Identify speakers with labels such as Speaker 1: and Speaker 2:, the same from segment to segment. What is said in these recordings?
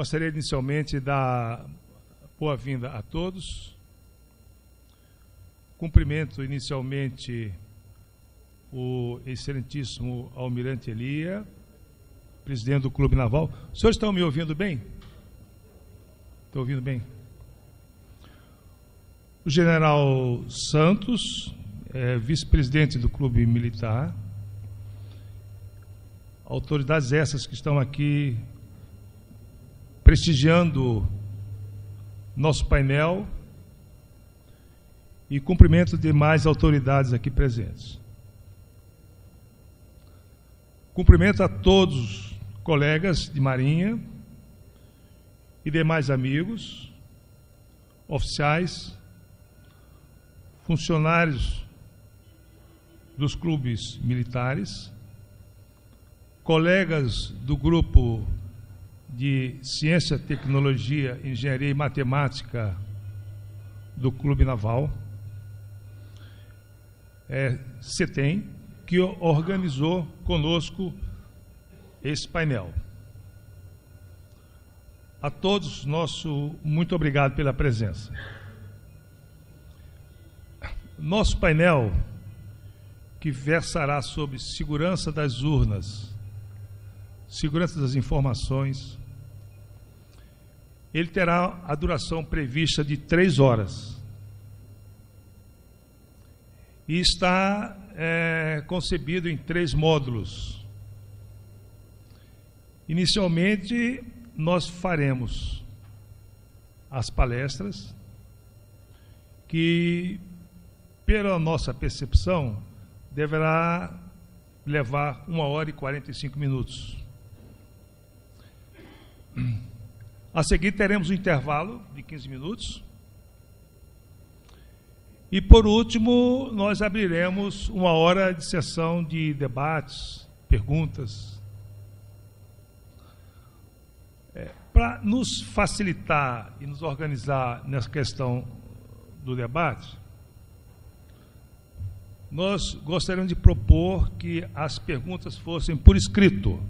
Speaker 1: Gostaria inicialmente de dar boa-vinda a todos. Cumprimento inicialmente o excelentíssimo Almirante Elia, presidente do Clube Naval. Os senhores estão me ouvindo bem? Estão ouvindo bem? O general Santos, vice-presidente do Clube Militar. Autoridades essas que estão aqui prestigiando nosso painel, e cumprimento demais autoridades aqui presentes. Cumprimento a todos os colegas de Marinha e demais amigos, oficiais, funcionários dos clubes militares, colegas do grupo de Ciência, Tecnologia, Engenharia e Matemática do Clube Naval, CETEM, que organizou conosco esse painel. A todos, nosso muito obrigado pela presença. Nosso painel, que versará sobre segurança das urnas, segurança das informações, ele terá a duração prevista de 3 horas. E está concebido em 3 módulos. Inicialmente, nós faremos as palestras, que, pela nossa percepção, deverá levar 1 hora e 45 minutos. A seguir, teremos um intervalo de 15 minutos. E, por último, nós abriremos 1 hora de sessão de debates, perguntas. Para nos facilitar e nos organizar nessa questão do debate, nós gostaríamos de propor que as perguntas fossem por escrito,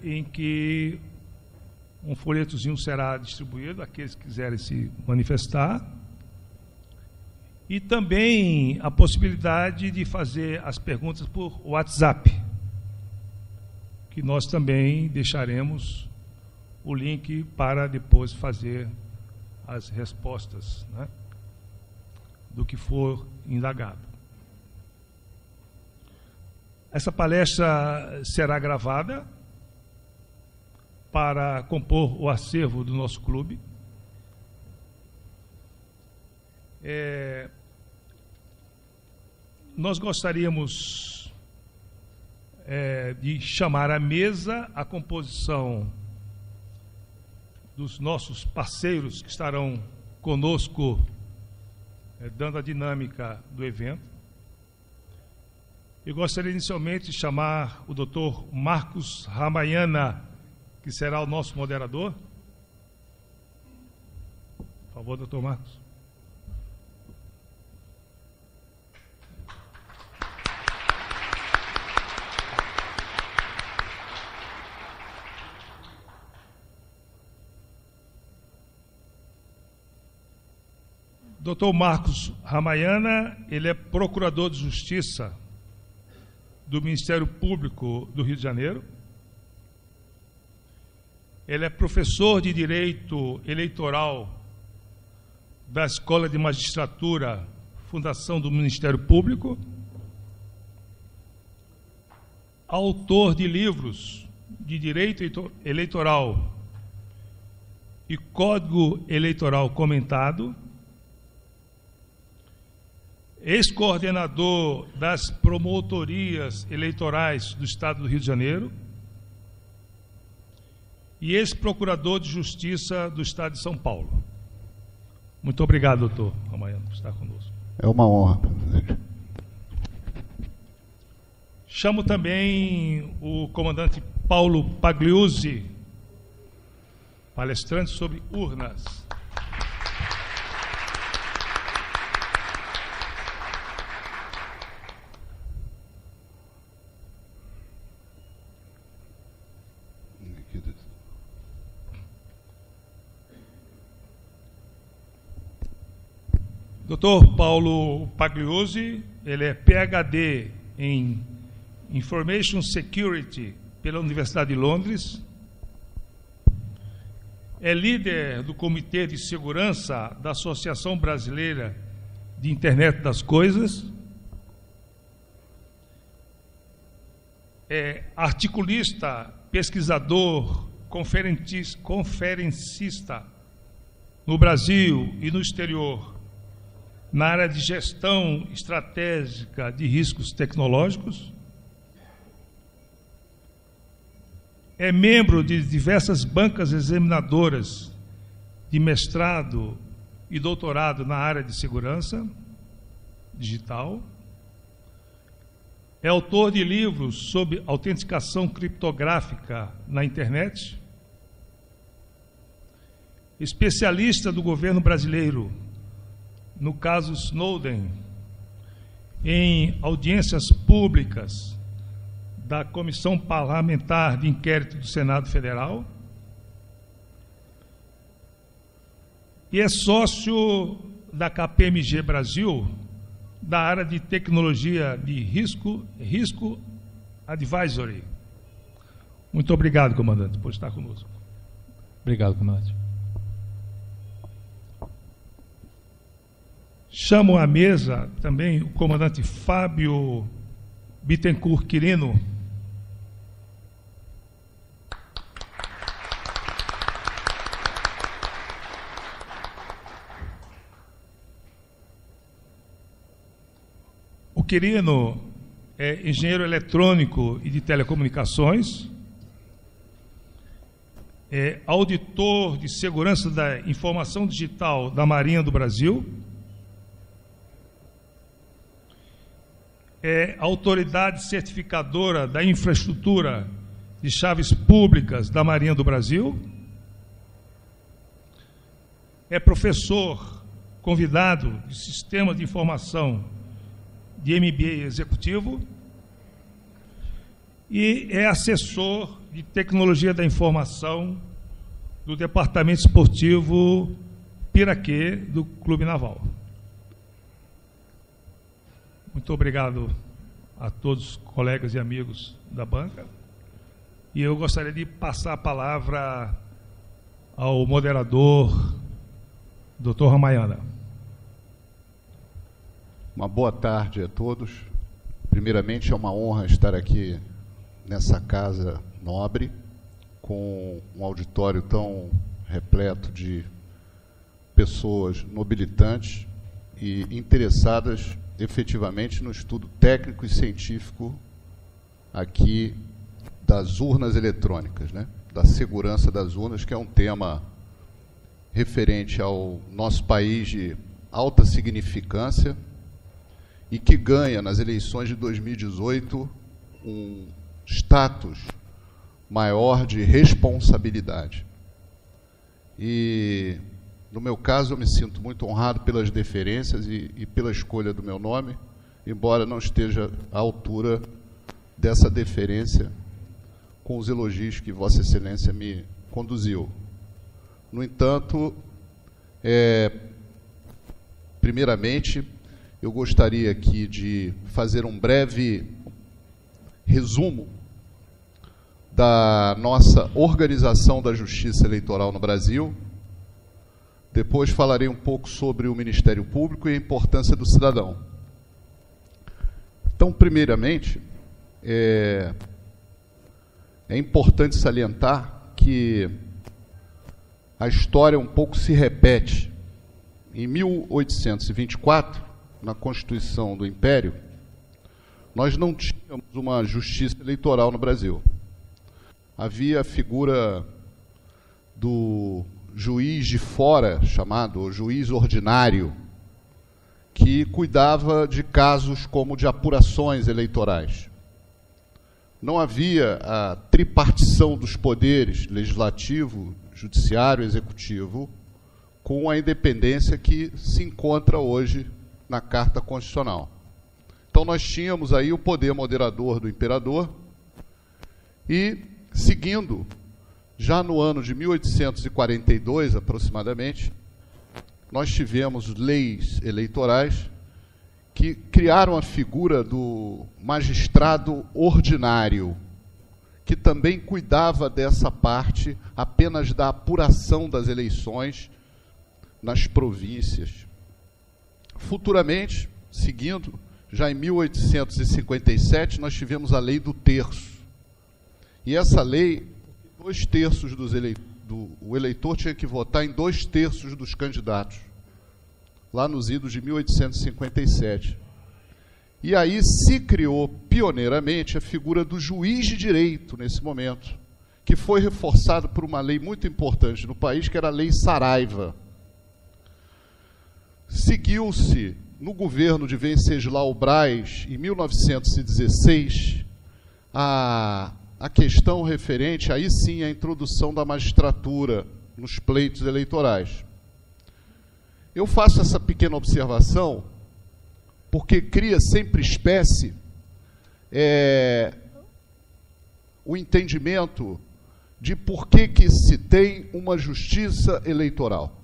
Speaker 1: em que um folhetozinho será distribuído àqueles que quiserem se manifestar, e também a possibilidade de fazer as perguntas por WhatsApp, que nós também deixaremos o link para depois fazer as respostas, né, do que for indagado. Essa palestra será gravada para compor o acervo do nosso clube. Nós gostaríamos de chamar à mesa a composição dos nossos parceiros que estarão conosco, dando a dinâmica do evento. Eu gostaria inicialmente de chamar o Dr. Marcos Ramayana, que será o nosso moderador. Por favor, Dr. Marcos. Dr. Marcos Ramayana, ele é procurador de Justiça do Ministério Público do Rio de Janeiro. Ele é professor de Direito Eleitoral da Escola de Magistratura, Fundação do Ministério Público. Autor de livros de Direito Eleitoral e Código Eleitoral Comentado. Ex-coordenador das promotorias eleitorais do Estado do Rio de Janeiro e ex-procurador de Justiça do Estado de São Paulo. Muito obrigado, doutor Ramayana, por estar conosco.
Speaker 2: É uma honra, presidente.
Speaker 1: Chamo também o comandante Paulo Pagliuzzi, palestrante sobre urnas. Dr. Paulo Pagliozzi, ele é PhD em Information Security pela Universidade de Londres, é líder do Comitê de Segurança da Associação Brasileira de Internet das Coisas, é articulista, pesquisador, conferencista no Brasil e no exterior, na área de gestão estratégica de riscos tecnológicos, é membro de diversas bancas examinadoras de mestrado e doutorado na área de segurança digital, é autor de livros sobre autenticação criptográfica na internet, especialista do governo brasileiro no caso Snowden, em audiências públicas da Comissão Parlamentar de Inquérito do Senado Federal, e é sócio da KPMG Brasil, da área de tecnologia de risco advisory. Muito obrigado, comandante, por estar conosco.
Speaker 3: Obrigado, comandante.
Speaker 1: Chamo à mesa também o comandante Fábio Bittencourt Quirino. O Quirino é engenheiro eletrônico e de telecomunicações, é auditor de segurança da informação digital da Marinha do Brasil, é autoridade certificadora da infraestrutura de chaves públicas da Marinha do Brasil, é professor convidado de Sistema de Informação de MBA Executivo e é assessor de Tecnologia da Informação do Departamento Esportivo Piraquê do Clube Naval. Muito obrigado a todos os colegas e amigos da banca. E eu gostaria de passar a palavra ao moderador, Dr. Ramayana.
Speaker 2: Uma boa tarde a todos. Primeiramente, é uma honra estar aqui nessa casa nobre, com um auditório tão repleto de pessoas nobilitantes e interessadas efetivamente no estudo técnico e científico aqui das urnas eletrônicas, né? Da segurança das urnas, que é um tema referente ao nosso país de alta significância e que ganha nas eleições de 2018 um status maior de responsabilidade. E no meu caso, eu me sinto muito honrado pelas deferências e pela escolha do meu nome, embora não esteja à altura dessa deferência com os elogios que Vossa Excelência me conduziu. No entanto, primeiramente, eu gostaria aqui de fazer um breve resumo da nossa organização da Justiça Eleitoral no Brasil. Depois falarei um pouco sobre o Ministério Público e a importância do cidadão. Então, primeiramente, é importante salientar que a história um pouco se repete. Em 1824, na Constituição do Império, nós não tínhamos uma justiça eleitoral no Brasil. Havia a figura do juiz de fora, chamado juiz ordinário, que cuidava de casos como de apurações eleitorais. Não havia a tripartição dos poderes, legislativo, judiciário e executivo, com a independência que se encontra hoje na Carta Constitucional. Então nós tínhamos aí o poder moderador do imperador e, seguindo, já no ano de 1842, aproximadamente, nós tivemos leis eleitorais que criaram a figura do magistrado ordinário, que também cuidava dessa parte apenas da apuração das eleições nas províncias. Futuramente, seguindo, já em 1857, nós tivemos a lei do terço. E essa lei, 2/3 o eleitor tinha que votar em 2/3 dos candidatos, lá nos idos de 1857. E aí se criou pioneiramente a figura do juiz de direito nesse momento, que foi reforçado por uma lei muito importante no país, que era a Lei Saraiva. Seguiu-se, no governo de Venceslau Braz, em 1916, a questão referente, aí sim, à introdução da magistratura nos pleitos eleitorais. Eu faço essa pequena observação porque cria sempre espécie o entendimento de por que se tem uma justiça eleitoral.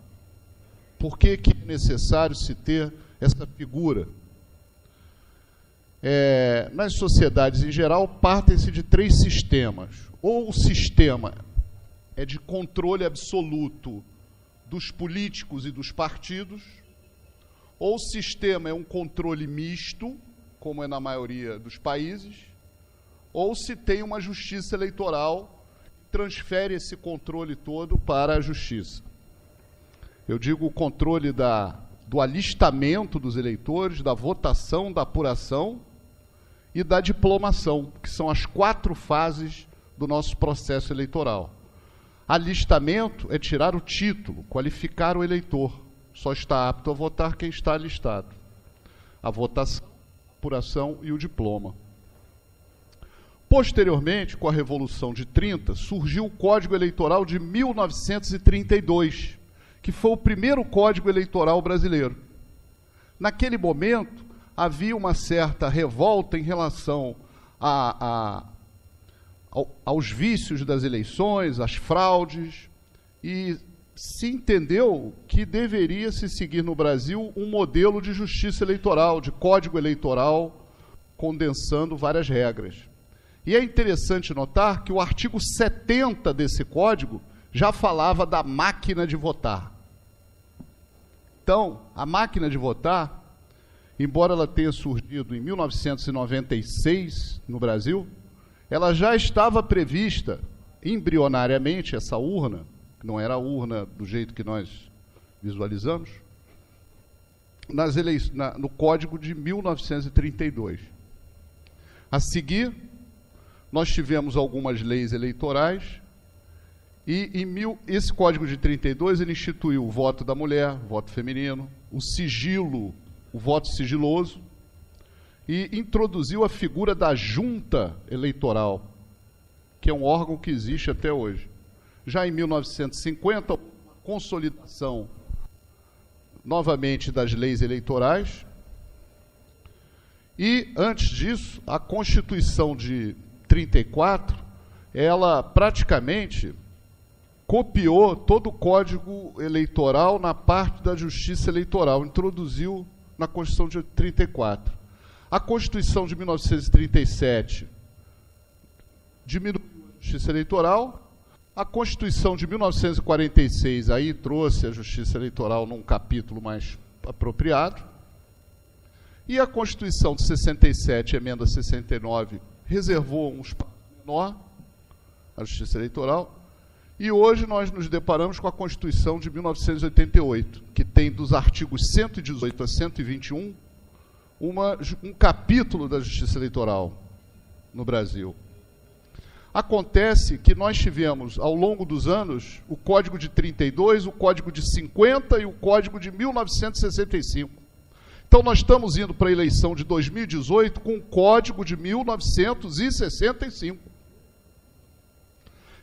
Speaker 2: Por que é necessário se ter essa figura? Nas sociedades em geral, partem-se de 3 sistemas. Ou o sistema é de controle absoluto dos políticos e dos partidos, ou o sistema é um controle misto, como é na maioria dos países, ou se tem uma justiça eleitoral que transfere esse controle todo para a justiça. Eu digo o controle do alistamento dos eleitores, da votação, da apuração e da diplomação, que são as 4 fases do nosso processo eleitoral. Alistamento é tirar o título, qualificar o eleitor. Só está apto a votar quem está alistado. A votação, a apuração e o diploma. Posteriormente, com a Revolução de 30, surgiu o Código Eleitoral de 1932, que foi o primeiro Código Eleitoral brasileiro. Naquele momento, havia uma certa revolta em relação aos vícios das eleições, às fraudes, e se entendeu que deveria se seguir no Brasil um modelo de justiça eleitoral, de código eleitoral, condensando várias regras. E é interessante notar que o artigo 70 desse código já falava da máquina de votar. Então, a máquina de votar, embora ela tenha surgido em 1996 no Brasil, ela já estava prevista embrionariamente, essa urna, que não era a urna do jeito que nós visualizamos, no Código de 1932. A seguir, nós tivemos algumas leis eleitorais, e esse Código de 32 ele instituiu o voto da mulher, o voto feminino, o sigilo, o voto sigiloso, e introduziu a figura da junta eleitoral, que é um órgão que existe até hoje. Já em 1950, consolidação novamente das leis eleitorais, e antes disso, a Constituição de 34, ela praticamente copiou todo o Código Eleitoral na parte da Justiça Eleitoral, introduziu na Constituição de 34. A Constituição de 1937 diminuiu a Justiça Eleitoral. A Constituição de 1946 aí trouxe a Justiça Eleitoral num capítulo mais apropriado. E a Constituição de 67, emenda 69, reservou um espaço menor à Justiça Eleitoral. E hoje nós nos deparamos com a Constituição de 1988, que tem dos artigos 118 a 121 um capítulo da Justiça Eleitoral no Brasil. Acontece que nós tivemos, ao longo dos anos, o Código de 32, o Código de 50 e o Código de 1965. Então, nós estamos indo para a eleição de 2018 com o Código de 1965,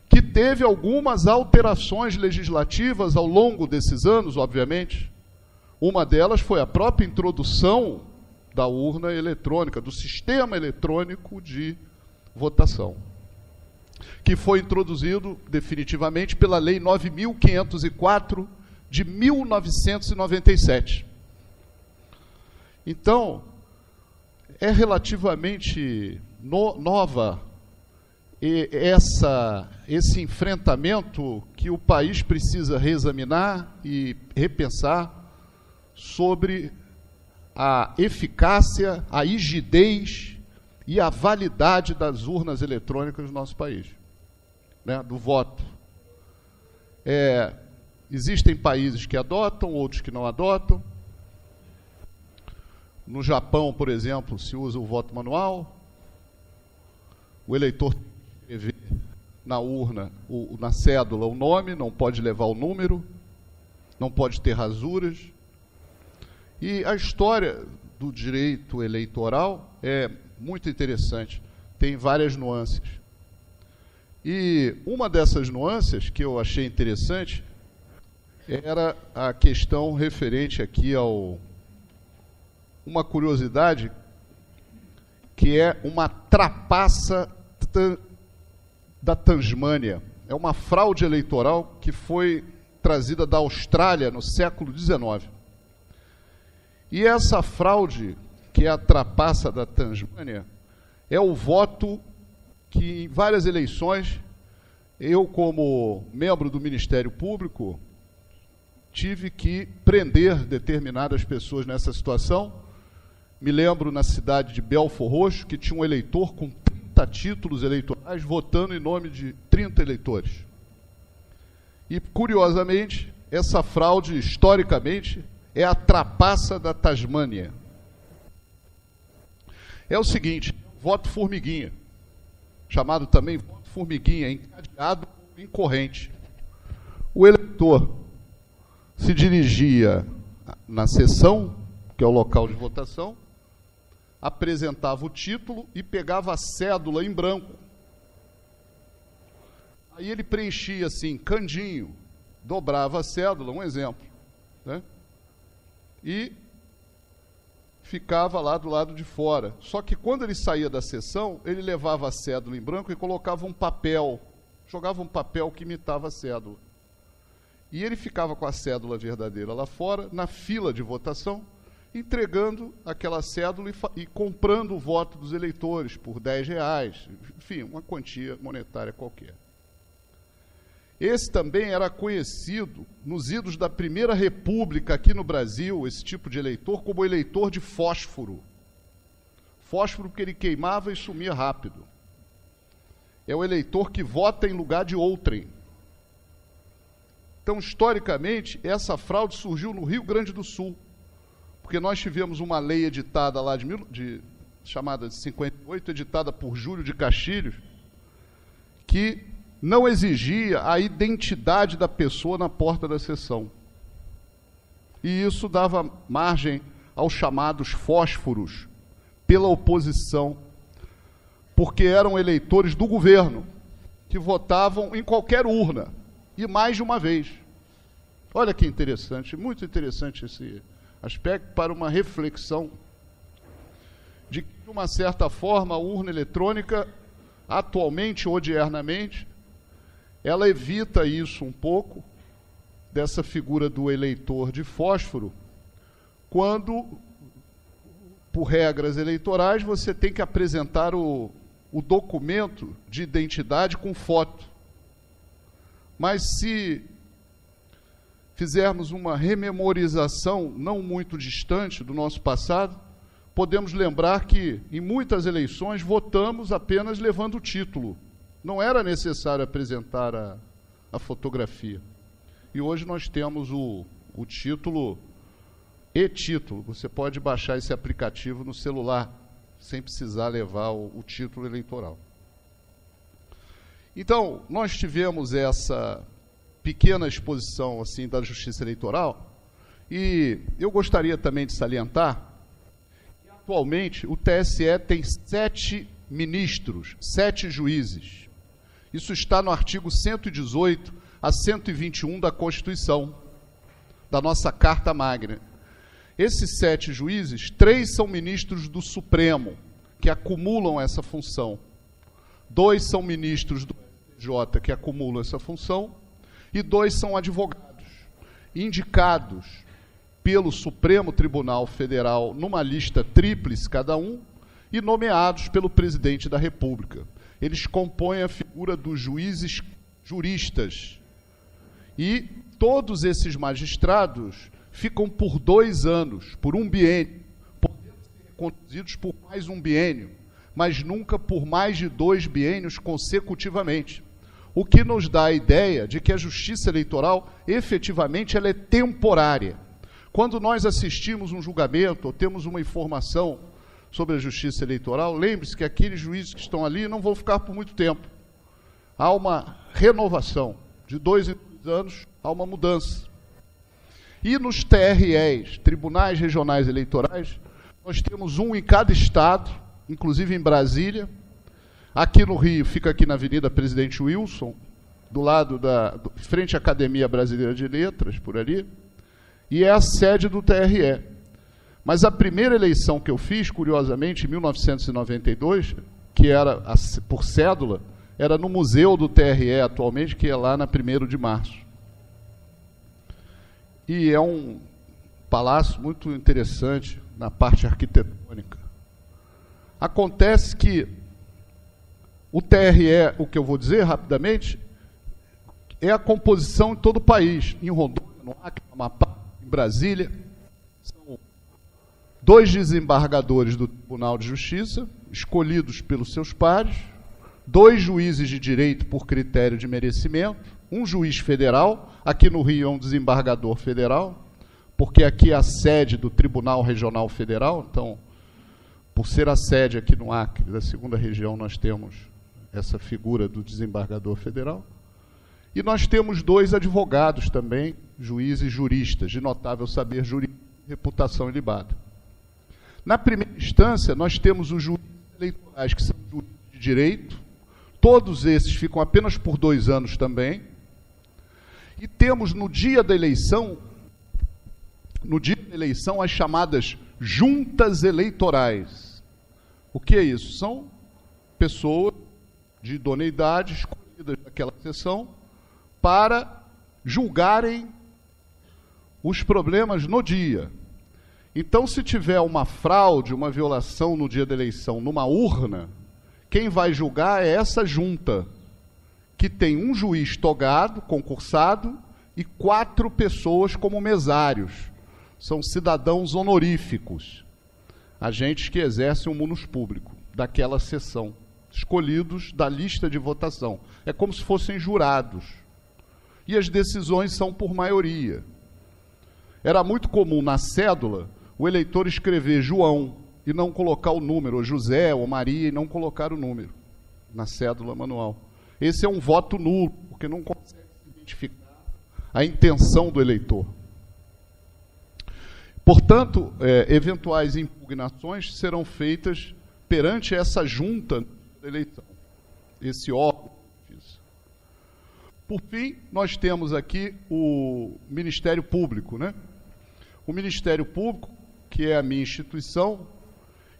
Speaker 2: que teve algumas alterações legislativas ao longo desses anos, obviamente. Uma delas foi a própria introdução da urna eletrônica, do sistema eletrônico de votação, que foi introduzido definitivamente pela Lei 9.504 de 1997. Então, é relativamente nova esse enfrentamento que o país precisa reexaminar e repensar sobre a eficácia, a rigidez e a validade das urnas eletrônicas no nosso país, né, do voto. Existem países que adotam, outros que não adotam. No Japão, por exemplo, se usa o voto manual. O eleitor tem que escrever na urna, na cédula, o nome, não pode levar o número, não pode ter rasuras. E a história do direito eleitoral é muito interessante, tem várias nuances. E uma dessas nuances que eu achei interessante era a questão referente aqui uma curiosidade, que é uma trapaça da Tasmânia. É uma fraude eleitoral que foi trazida da Austrália no século XIX. E essa fraude, que é a trapaça da Tasmânia, é o voto que em várias eleições, eu como membro do Ministério Público, tive que prender determinadas pessoas nessa situação. Me lembro na cidade de Belford Roxo, que tinha um eleitor com 30 títulos eleitorais, votando em nome de 30 eleitores. E, curiosamente, essa fraude, historicamente, é a trapaça da Tasmânia. É o seguinte, voto formiguinha, chamado também voto formiguinha, encadeado ou incorrente. O eleitor se dirigia na sessão, que é o local de votação, apresentava o título e pegava a cédula em branco. Aí ele preenchia assim, candinho, dobrava a cédula, um exemplo, né? E ficava lá do lado de fora. Só que quando ele saía da sessão, ele levava a cédula em branco e colocava um papel, jogava um papel que imitava a cédula. E ele ficava com a cédula verdadeira lá fora, na fila de votação, entregando aquela cédula e comprando o voto dos eleitores por R$10, enfim, uma quantia monetária qualquer. Esse também era conhecido nos idos da Primeira República aqui no Brasil, esse tipo de eleitor, como eleitor de fósforo. Fósforo porque ele queimava e sumia rápido. É o eleitor que vota em lugar de outrem. Então, historicamente, essa fraude surgiu no Rio Grande do Sul, porque nós tivemos uma lei editada lá chamada de 58, editada por Júlio de Castilhos, que não exigia a identidade da pessoa na porta da sessão. E isso dava margem aos chamados fósforos pela oposição, porque eram eleitores do governo, que votavam em qualquer urna, e mais de uma vez. Olha que interessante, muito interessante esse aspecto para uma reflexão de que, de uma certa forma, a urna eletrônica, atualmente, odiernamente, ela evita isso um pouco, dessa figura do eleitor de fósforo, quando, por regras eleitorais, você tem que apresentar o documento de identidade com foto. Mas se fizermos uma rememorização não muito distante do nosso passado, podemos lembrar que, em muitas eleições, votamos apenas levando o título. Não era necessário apresentar a fotografia. E hoje nós temos o título e-título. Você pode baixar esse aplicativo no celular, sem precisar levar o título eleitoral. Então, nós tivemos essa pequena exposição assim, da Justiça Eleitoral, e eu gostaria também de salientar que, atualmente, o TSE tem 7 ministros, 7 juízes. Isso está no artigo 118 a 121 da Constituição, da nossa Carta Magna. Esses 7 juízes, 3 são ministros do Supremo, que acumulam essa função. 2 são ministros do STJ, que acumulam essa função, e 2 são advogados. indicados pelo Supremo Tribunal Federal numa lista tríplice cada um e nomeados pelo presidente da República. Eles compõem a figura dos juízes juristas. E todos esses magistrados ficam por 2 anos, por um biênio, podendo ser conduzidos por mais um biênio, mas nunca por mais de 2 biênios consecutivamente. O que nos dá a ideia de que a justiça eleitoral, efetivamente, ela é temporária. Quando nós assistimos um julgamento ou temos uma informação sobre a justiça eleitoral, lembre-se que aqueles juízes que estão ali não vão ficar por muito tempo. Há uma renovação. De 2 em 2 anos, há uma mudança. E nos TREs, Tribunais Regionais Eleitorais, nós temos um em cada estado, inclusive em Brasília. Aqui no Rio, fica aqui na Avenida Presidente Wilson, do lado frente à Academia Brasileira de Letras, por ali, e é a sede do TRE. Mas a primeira eleição que eu fiz, curiosamente, em 1992, que era por cédula, era no Museu do TRE atualmente, que é lá na 1º de março. E é um palácio muito interessante na parte arquitetônica. Acontece que o TRE, o que eu vou dizer rapidamente, é a composição em todo o país, em Rondônia, no Acre, no Amapá, em Brasília. São 2 desembargadores do Tribunal de Justiça, escolhidos pelos seus pares, 2 juízes de direito por critério de merecimento, um juiz federal, aqui no Rio é um desembargador federal, porque aqui é a sede do Tribunal Regional Federal, então, por ser a sede aqui no Acre, da 2ª região, nós temos essa figura do desembargador federal. E nós temos 2 advogados também, juízes juristas, de notável saber jurídico e reputação ilibada. Na primeira instância, nós temos os juízes eleitorais, que são juízes de direito, todos esses ficam apenas por 2 anos também, e temos no dia da eleição, as chamadas juntas eleitorais. O que é isso? São pessoas de idoneidade escolhidas naquela sessão para julgarem os problemas no dia. Então, se tiver uma fraude, uma violação no dia da eleição numa urna, quem vai julgar é essa junta, que tem um juiz togado, concursado, e 4 pessoas como mesários. São cidadãos honoríficos, agentes que exercem o munus público daquela sessão, escolhidos da lista de votação. É como se fossem jurados. E as decisões são por maioria. Era muito comum na cédula o eleitor escrever João e não colocar o número, ou José ou Maria, e não colocar o número na cédula manual. Esse é um voto nulo, porque não consegue identificar a intenção do eleitor. Portanto, eventuais impugnações serão feitas perante essa junta da eleição, esse órgão. Por fim, nós temos aqui o Ministério Público, né? O Ministério Público, que é a minha instituição,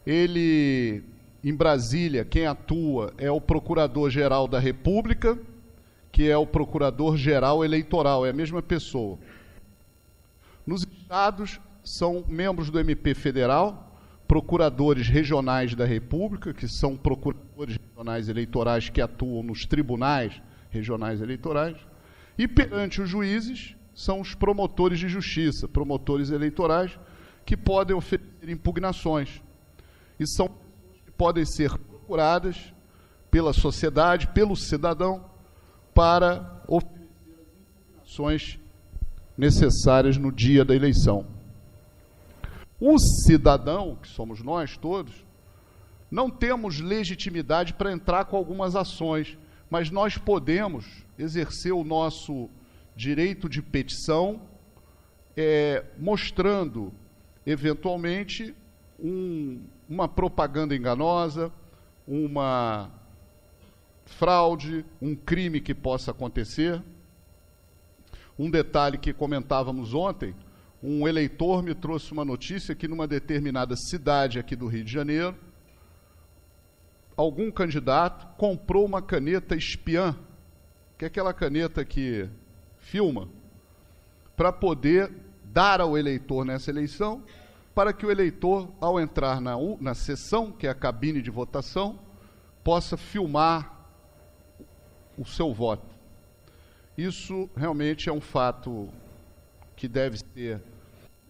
Speaker 2: ele, em Brasília, quem atua é o Procurador-Geral da República, que é o Procurador-Geral Eleitoral, é a mesma pessoa. Nos estados, são membros do MP Federal, procuradores regionais da República, que são procuradores regionais eleitorais que atuam nos tribunais regionais eleitorais, e perante os juízes, são os promotores de justiça, promotores eleitorais, que podem oferecer impugnações. E são pessoas que podem ser procuradas pela sociedade, pelo cidadão, para oferecer as impugnações necessárias no dia da eleição. O cidadão, que somos nós todos, não temos legitimidade para entrar com algumas ações, mas nós podemos exercer o nosso direito de petição, mostrando, eventualmente, uma propaganda enganosa, uma fraude, um crime que possa acontecer. Um detalhe que comentávamos ontem, um eleitor me trouxe uma notícia que numa determinada cidade aqui do Rio de Janeiro, algum candidato comprou uma caneta espiã, que é aquela caneta que filma, para poder dar ao eleitor nessa eleição, para que o eleitor, ao entrar na sessão, que é a cabine de votação, possa filmar o seu voto. Isso realmente é um fato que deve ser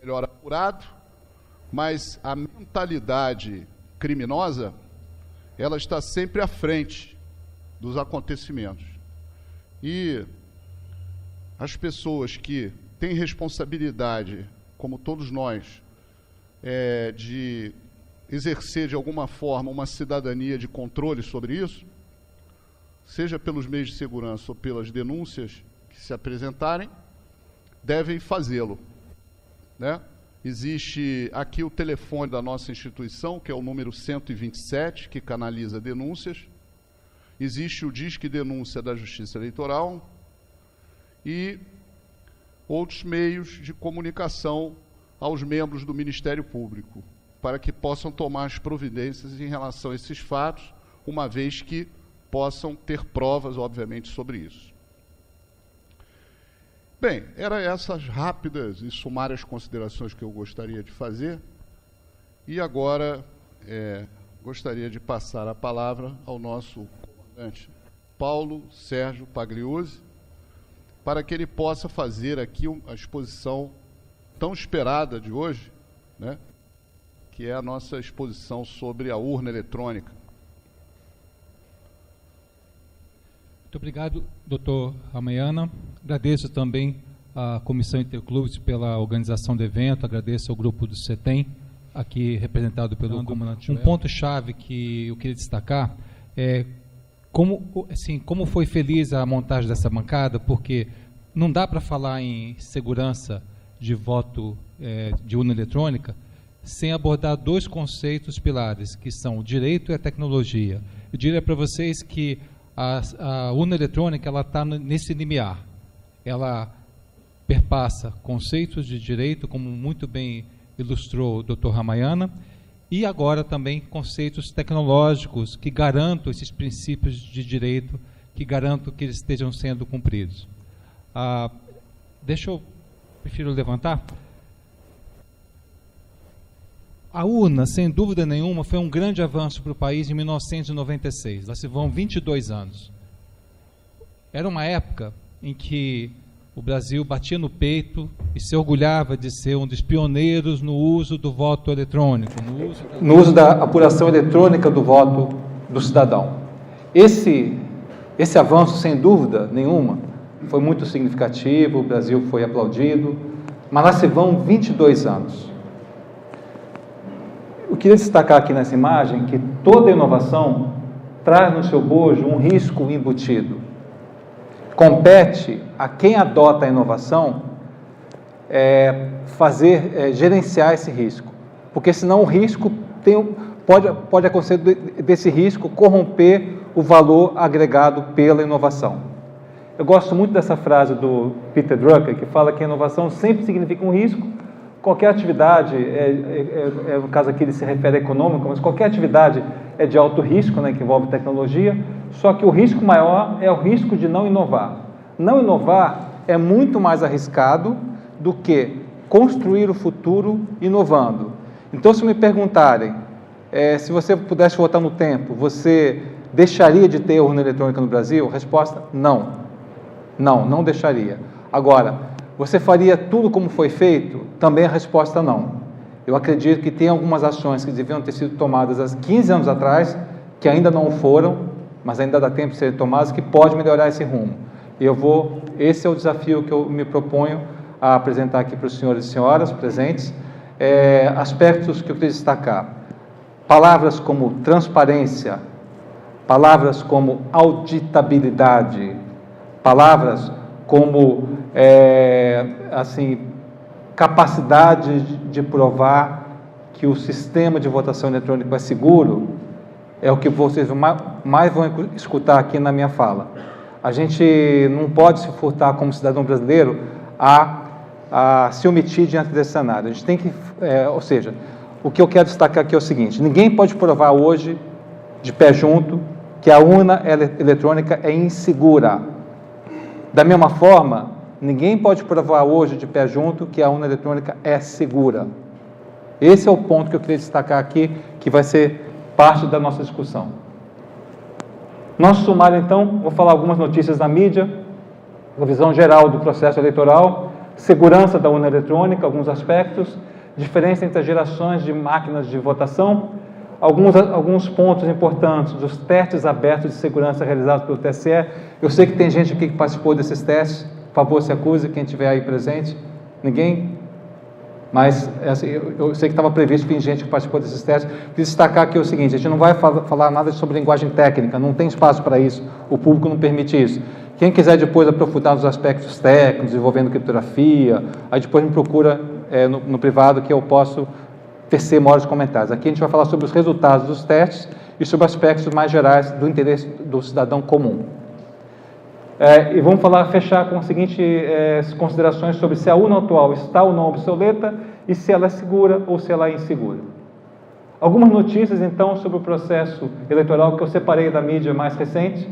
Speaker 2: melhor apurado, mas a mentalidade criminosa, ela está sempre à frente dos acontecimentos. E as pessoas que têm responsabilidade, como todos nós, de exercer de alguma forma uma cidadania de controle sobre isso, seja pelos meios de segurança ou pelas denúncias que se apresentarem, devem fazê-lo, né? Existe aqui o telefone da nossa instituição, que é o número 127, que canaliza denúncias. Existe o Disque Denúncia da Justiça Eleitoral e outros meios de comunicação aos membros do Ministério Público, para que possam tomar as providências em relação a esses fatos, uma vez que possam ter provas, obviamente, sobre isso. Bem, eram essas rápidas e sumárias considerações que eu gostaria de fazer. E agora gostaria de passar a palavra ao nosso comandante Paulo Sérgio Pagliuzzi, para que ele possa fazer aqui a exposição tão esperada de hoje, né, que é a nossa exposição sobre a urna eletrônica.
Speaker 3: Muito obrigado, doutor Ramayana. Agradeço também à Comissão Interclubes pela organização do evento, agradeço ao grupo do CETEM, aqui representado pelo comandante. Um ponto-chave que eu queria destacar é como foi feliz a montagem dessa bancada, porque não dá para falar em segurança de voto de urna eletrônica sem abordar dois conceitos pilares, que são o direito e a tecnologia. Eu diria para vocês que a urna eletrônica está nesse limiar. Ela perpassa conceitos de direito, como muito bem ilustrou o Dr. Ramayana, e agora também conceitos tecnológicos que garantam esses princípios de direito, que garantam que eles estejam sendo cumpridos. Prefiro levantar. A urna, sem dúvida nenhuma, foi um grande avanço para o país em 1996. Lá se vão 22 anos. Era uma época em que o Brasil batia no peito e se orgulhava de ser um dos pioneiros no uso do voto eletrônico, no uso da apuração eletrônica do voto do cidadão. Esse avanço, sem dúvida nenhuma, foi muito significativo, o Brasil foi aplaudido, mas lá se vão 22 anos. Eu queria destacar aqui nessa imagem que toda inovação traz no seu bojo um risco embutido. Compete a quem adota a inovação gerenciar esse risco, porque senão o risco pode acontecer desse risco corromper o valor agregado pela inovação. Eu gosto muito dessa frase do Peter Drucker, que fala que a inovação sempre significa um risco. Qualquer atividade, no caso aqui ele se refere a econômico, mas qualquer atividade é de alto risco, né, que envolve tecnologia, só que o risco maior é o risco de não inovar. Não inovar é muito mais arriscado do que construir o futuro inovando. Então, se me perguntarem, se você pudesse voltar no tempo, você deixaria de ter urna eletrônica no Brasil? Resposta, não. Não deixaria. Agora, você faria tudo como foi feito? Também a resposta não. Eu acredito que tem algumas ações que deviam ter sido tomadas há 15 anos atrás, que ainda não foram, mas ainda dá tempo de serem tomadas, que pode melhorar esse rumo. Esse é o desafio que eu me proponho a apresentar aqui para os senhores e senhoras presentes. Aspectos que eu queria destacar. Palavras como transparência, palavras como auditabilidade, palavras como capacidade de provar que o sistema de votação eletrônica é seguro, é o que vocês mais vão escutar aqui na minha fala. A gente não pode se furtar como cidadão brasileiro a se omitir diante desse cenário. A gente tem que, ou seja, o que eu quero destacar aqui é o seguinte: ninguém pode provar hoje, de pé junto, que a urna eletrônica é insegura. Da mesma forma, Ninguém pode provar hoje, de pé junto, que a urna eletrônica é segura. Esse é o ponto que eu queria destacar aqui, que vai ser parte da nossa discussão. Nosso sumário, então, vou falar algumas notícias da mídia, a visão geral do processo eleitoral, segurança da urna eletrônica, alguns aspectos, diferença entre as gerações de máquinas de votação, alguns pontos importantes dos testes abertos de segurança realizados pelo TSE. Eu sei que tem gente aqui que participou desses testes, por favor, se acuse, quem estiver aí presente. Ninguém? Mas assim, eu sei que estava previsto que tem gente que participou desses testes. Queria destacar aqui o seguinte: a gente não vai falar nada sobre linguagem técnica, não tem espaço para isso, o público não permite isso. Quem quiser depois aprofundar nos aspectos técnicos, envolvendo criptografia, aí depois me procura no privado, que eu posso tecer maiores comentários. Aqui a gente vai falar sobre os resultados dos testes e sobre aspectos mais gerais do interesse do cidadão comum. E vamos fechar com as seguintes considerações sobre se a urna atual está ou não obsoleta e se ela é segura ou se ela é insegura. Algumas notícias, então, sobre o processo eleitoral que eu separei da mídia mais recente.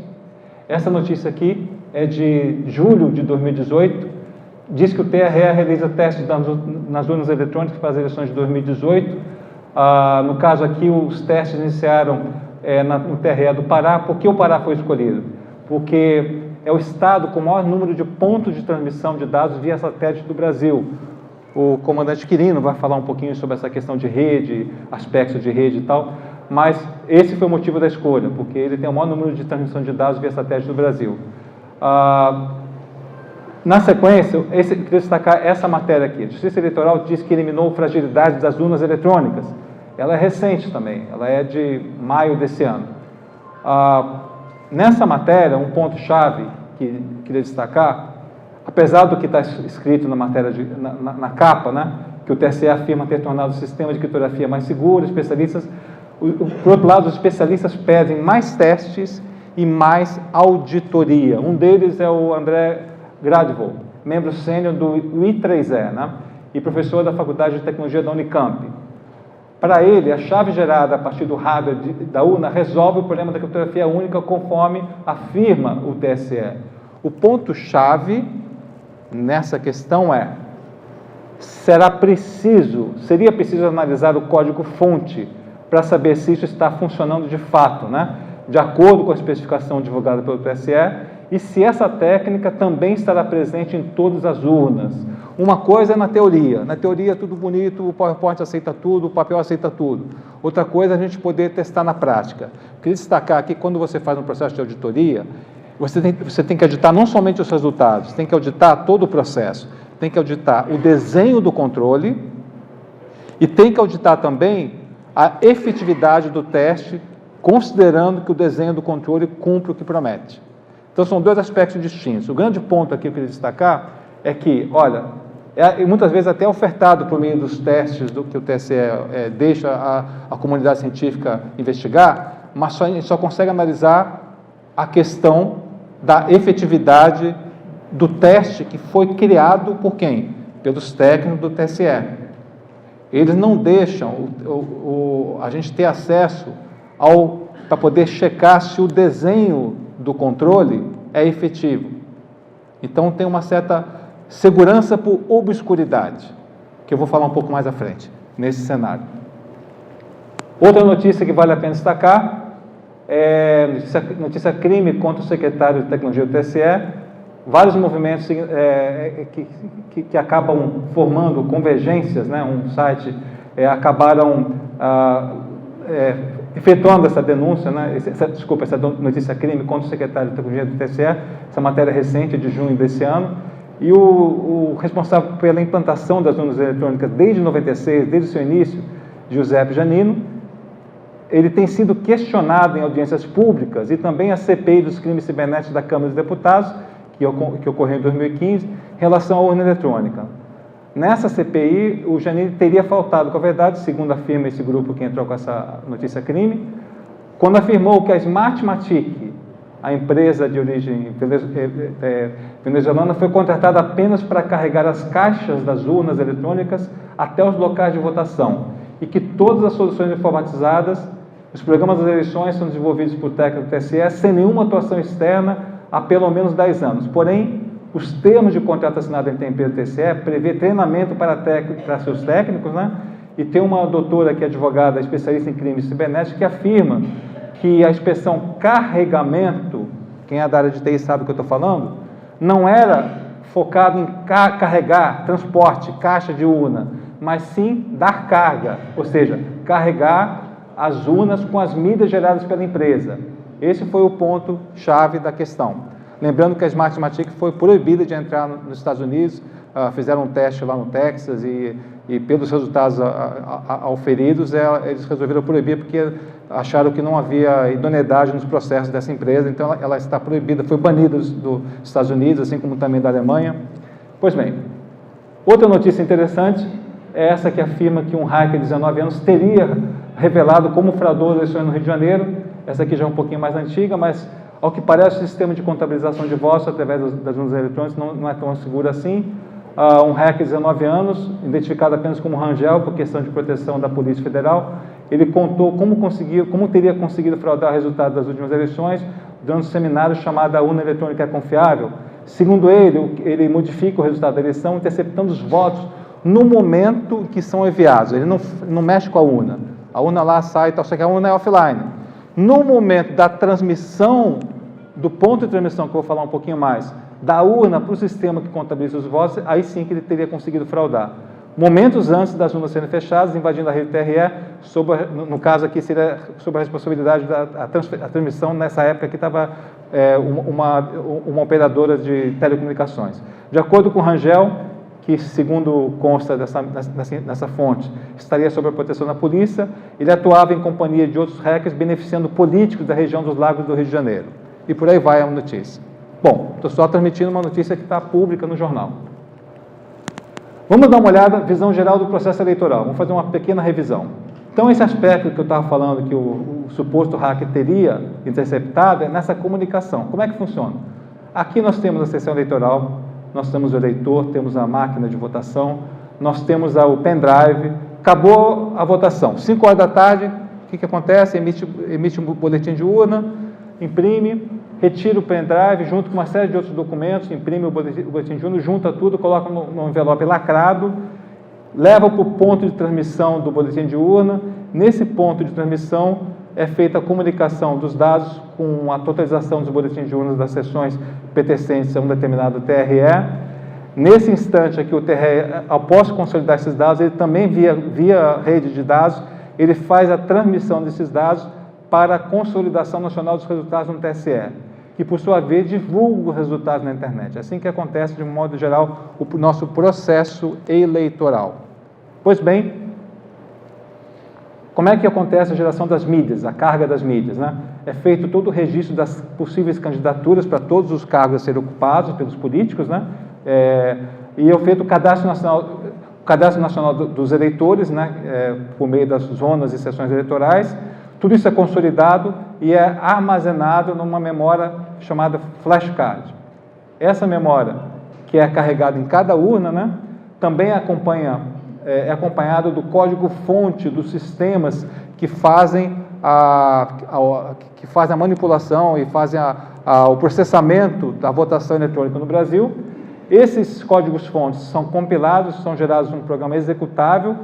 Speaker 3: Essa notícia aqui é de julho de 2018, diz que o TRE realiza testes nas urnas eletrônicas para as eleições de 2018. No caso aqui, os testes iniciaram no TRE do Pará. Por que o Pará foi escolhido? Porque é o estado com o maior número de pontos de transmissão de dados via satélite do Brasil. O comandante Quirino vai falar um pouquinho sobre essa questão de rede, aspectos de rede e tal, mas esse foi o motivo da escolha, porque ele tem o maior número de transmissão de dados via satélite do Brasil. Na sequência, eu queria destacar essa matéria aqui. A Justiça Eleitoral diz que eliminou fragilidades das urnas eletrônicas. Ela é recente também, ela é de maio desse ano. Nessa matéria, um ponto-chave que queria destacar, apesar do que está escrito na matéria, na capa, né, que o TSE afirma ter tornado o sistema de criptografia mais seguro, especialistas, por outro lado, os especialistas pedem mais testes e mais auditoria. Um deles é o André Gradvold, membro sênior do I3E, né, e professor da Faculdade de Tecnologia da Unicamp. Para ele, a chave gerada a partir do hardware da urna resolve o problema da criptografia única, conforme afirma o TSE. O ponto-chave nessa questão seria preciso analisar o código-fonte para saber se isso está funcionando de fato, né? De acordo com a especificação divulgada pelo TSE, e se essa técnica também estará presente em todas as urnas. Uma coisa é na teoria é tudo bonito, o PowerPoint aceita tudo, o papel aceita tudo. Outra coisa é a gente poder testar na prática. Queria destacar que quando você faz um processo de auditoria, você tem que auditar não somente os resultados, tem que auditar todo o processo, tem que auditar o desenho do controle e tem que auditar também a efetividade do teste, considerando que o desenho do controle cumpre o que promete. Então, são dois aspectos distintos. O grande ponto aqui que eu queria destacar é que, olha, muitas vezes até ofertado por meio dos testes que o TSE deixa a comunidade científica investigar, mas a gente só consegue analisar a questão da efetividade do teste que foi criado por quem? Pelos técnicos do TSE. Eles não deixam a gente ter acesso para poder checar se o desenho do controle é efetivo. Então, tem uma certa segurança por obscuridade, que eu vou falar um pouco mais à frente, nesse cenário. Outra notícia que vale a pena destacar é notícia crime contra o secretário de Tecnologia do TSE. Vários movimentos que acabam formando convergências, né? Um site acabaram efetuando essa denúncia, né? Essa notícia crime contra o secretário de Tecnologia do TSE, essa matéria recente de junho desse ano, e o responsável pela implantação das urnas eletrônicas desde 96, desde o seu início, Giuseppe Janino, ele tem sido questionado em audiências públicas e também a CPI dos crimes cibernéticos da Câmara dos Deputados, que ocorreu em 2015, em relação à urna eletrônica. Nessa CPI, o Janino teria faltado com a verdade, segundo afirma esse grupo que entrou com essa notícia crime, quando afirmou que a Smartmatic, a empresa de origem venezuelana, foi contratada apenas para carregar as caixas das urnas eletrônicas até os locais de votação e que todas as soluções informatizadas, os programas das eleições são desenvolvidos por técnicos do TSE sem nenhuma atuação externa há pelo menos 10 anos. Porém, os termos de contrato assinado entre a empresa e o TCE prevê treinamento para seus técnicos, né? E tem uma doutora que é advogada, especialista em crimes cibernéticos, que afirma que a expressão carregamento, quem é da área de TI sabe o que eu estou falando, não era focado em carregar, transporte, caixa de urna, mas sim dar carga, ou seja, carregar as urnas com as mídias geradas pela empresa. Esse foi o ponto-chave da questão. Lembrando que a Smartmatic foi proibida de entrar nos Estados Unidos, fizeram um teste lá no Texas e pelos resultados auferidos, eles resolveram proibir porque acharam que não havia idoneidade nos processos dessa empresa, então ela está proibida, foi banida dos Estados Unidos, assim como também da Alemanha. Pois bem, outra notícia interessante é essa que afirma que um hacker de 19 anos teria revelado como fraudou as eleições no Rio de Janeiro. Essa aqui já é um pouquinho mais antiga, mas ao que parece o sistema de contabilização de votos através das urnas eletrônicas não é tão seguro assim. Um hacker de 19 anos, identificado apenas como Rangel, por questão de proteção da Polícia Federal, ele contou como teria conseguido fraudar o resultado das últimas eleições durante um seminário chamado A Urna Eletrônica é Confiável. Segundo ele modifica o resultado da eleição, interceptando os votos no momento que são enviados. Ele não mexe com a urna lá sai, só que a urna é offline. No momento da transmissão, do ponto de transmissão, que eu vou falar um pouquinho mais, da urna para o sistema que contabiliza os votos, aí sim que ele teria conseguido fraudar. Momentos antes das urnas serem fechadas, invadindo a rede TRE, no caso aqui seria sob a responsabilidade da transmissão, nessa época que estava uma operadora de telecomunicações. De acordo com o Rangel, que segundo consta nessa fonte, estaria sob a proteção da polícia, ele atuava em companhia de outros hackers, beneficiando políticos da região dos Lagos do Rio de Janeiro. E por aí vai a notícia. Bom, estou só transmitindo uma notícia que está pública no jornal. Vamos dar uma olhada, visão geral do processo eleitoral. Vamos fazer uma pequena revisão. Então, esse aspecto que eu estava falando, que o suposto hacker teria interceptado, é nessa comunicação. Como é que funciona? Aqui nós temos a sessão eleitoral, nós temos o eleitor, temos a máquina de votação, nós temos o pendrive, acabou a votação. 5 horas da tarde, o que acontece? Emite um boletim de urna, imprime, retira o pendrive junto com uma série de outros documentos, imprime o boletim de urna, junta tudo, coloca no envelope lacrado, leva para o ponto de transmissão do boletim de urna. Nesse ponto de transmissão é feita a comunicação dos dados com a totalização dos boletins de urnas das sessões pertencentes a um determinado TRE. Nesse instante aqui, o TRE, após consolidar esses dados, ele também, via rede de dados, ele faz a transmissão desses dados para a consolidação nacional dos resultados no TSE, que, por sua vez, divulga os resultados na internet. É assim que acontece, de um modo geral, o nosso processo eleitoral. Pois bem, como é que acontece a geração das mídias, a carga das mídias, né? É feito todo o registro das possíveis candidaturas para todos os cargos a serem ocupados pelos políticos, né? E é feito o Cadastro Nacional dos Eleitores, né? Por meio das zonas e seções eleitorais. Tudo isso é consolidado e é armazenado numa memória chamada flashcard. Essa memória, que é carregada em cada urna, né, também é acompanhado do código-fonte dos sistemas que fazem a manipulação e fazem o processamento da votação eletrônica no Brasil. Esses códigos-fontes são compilados, são gerados num programa executável.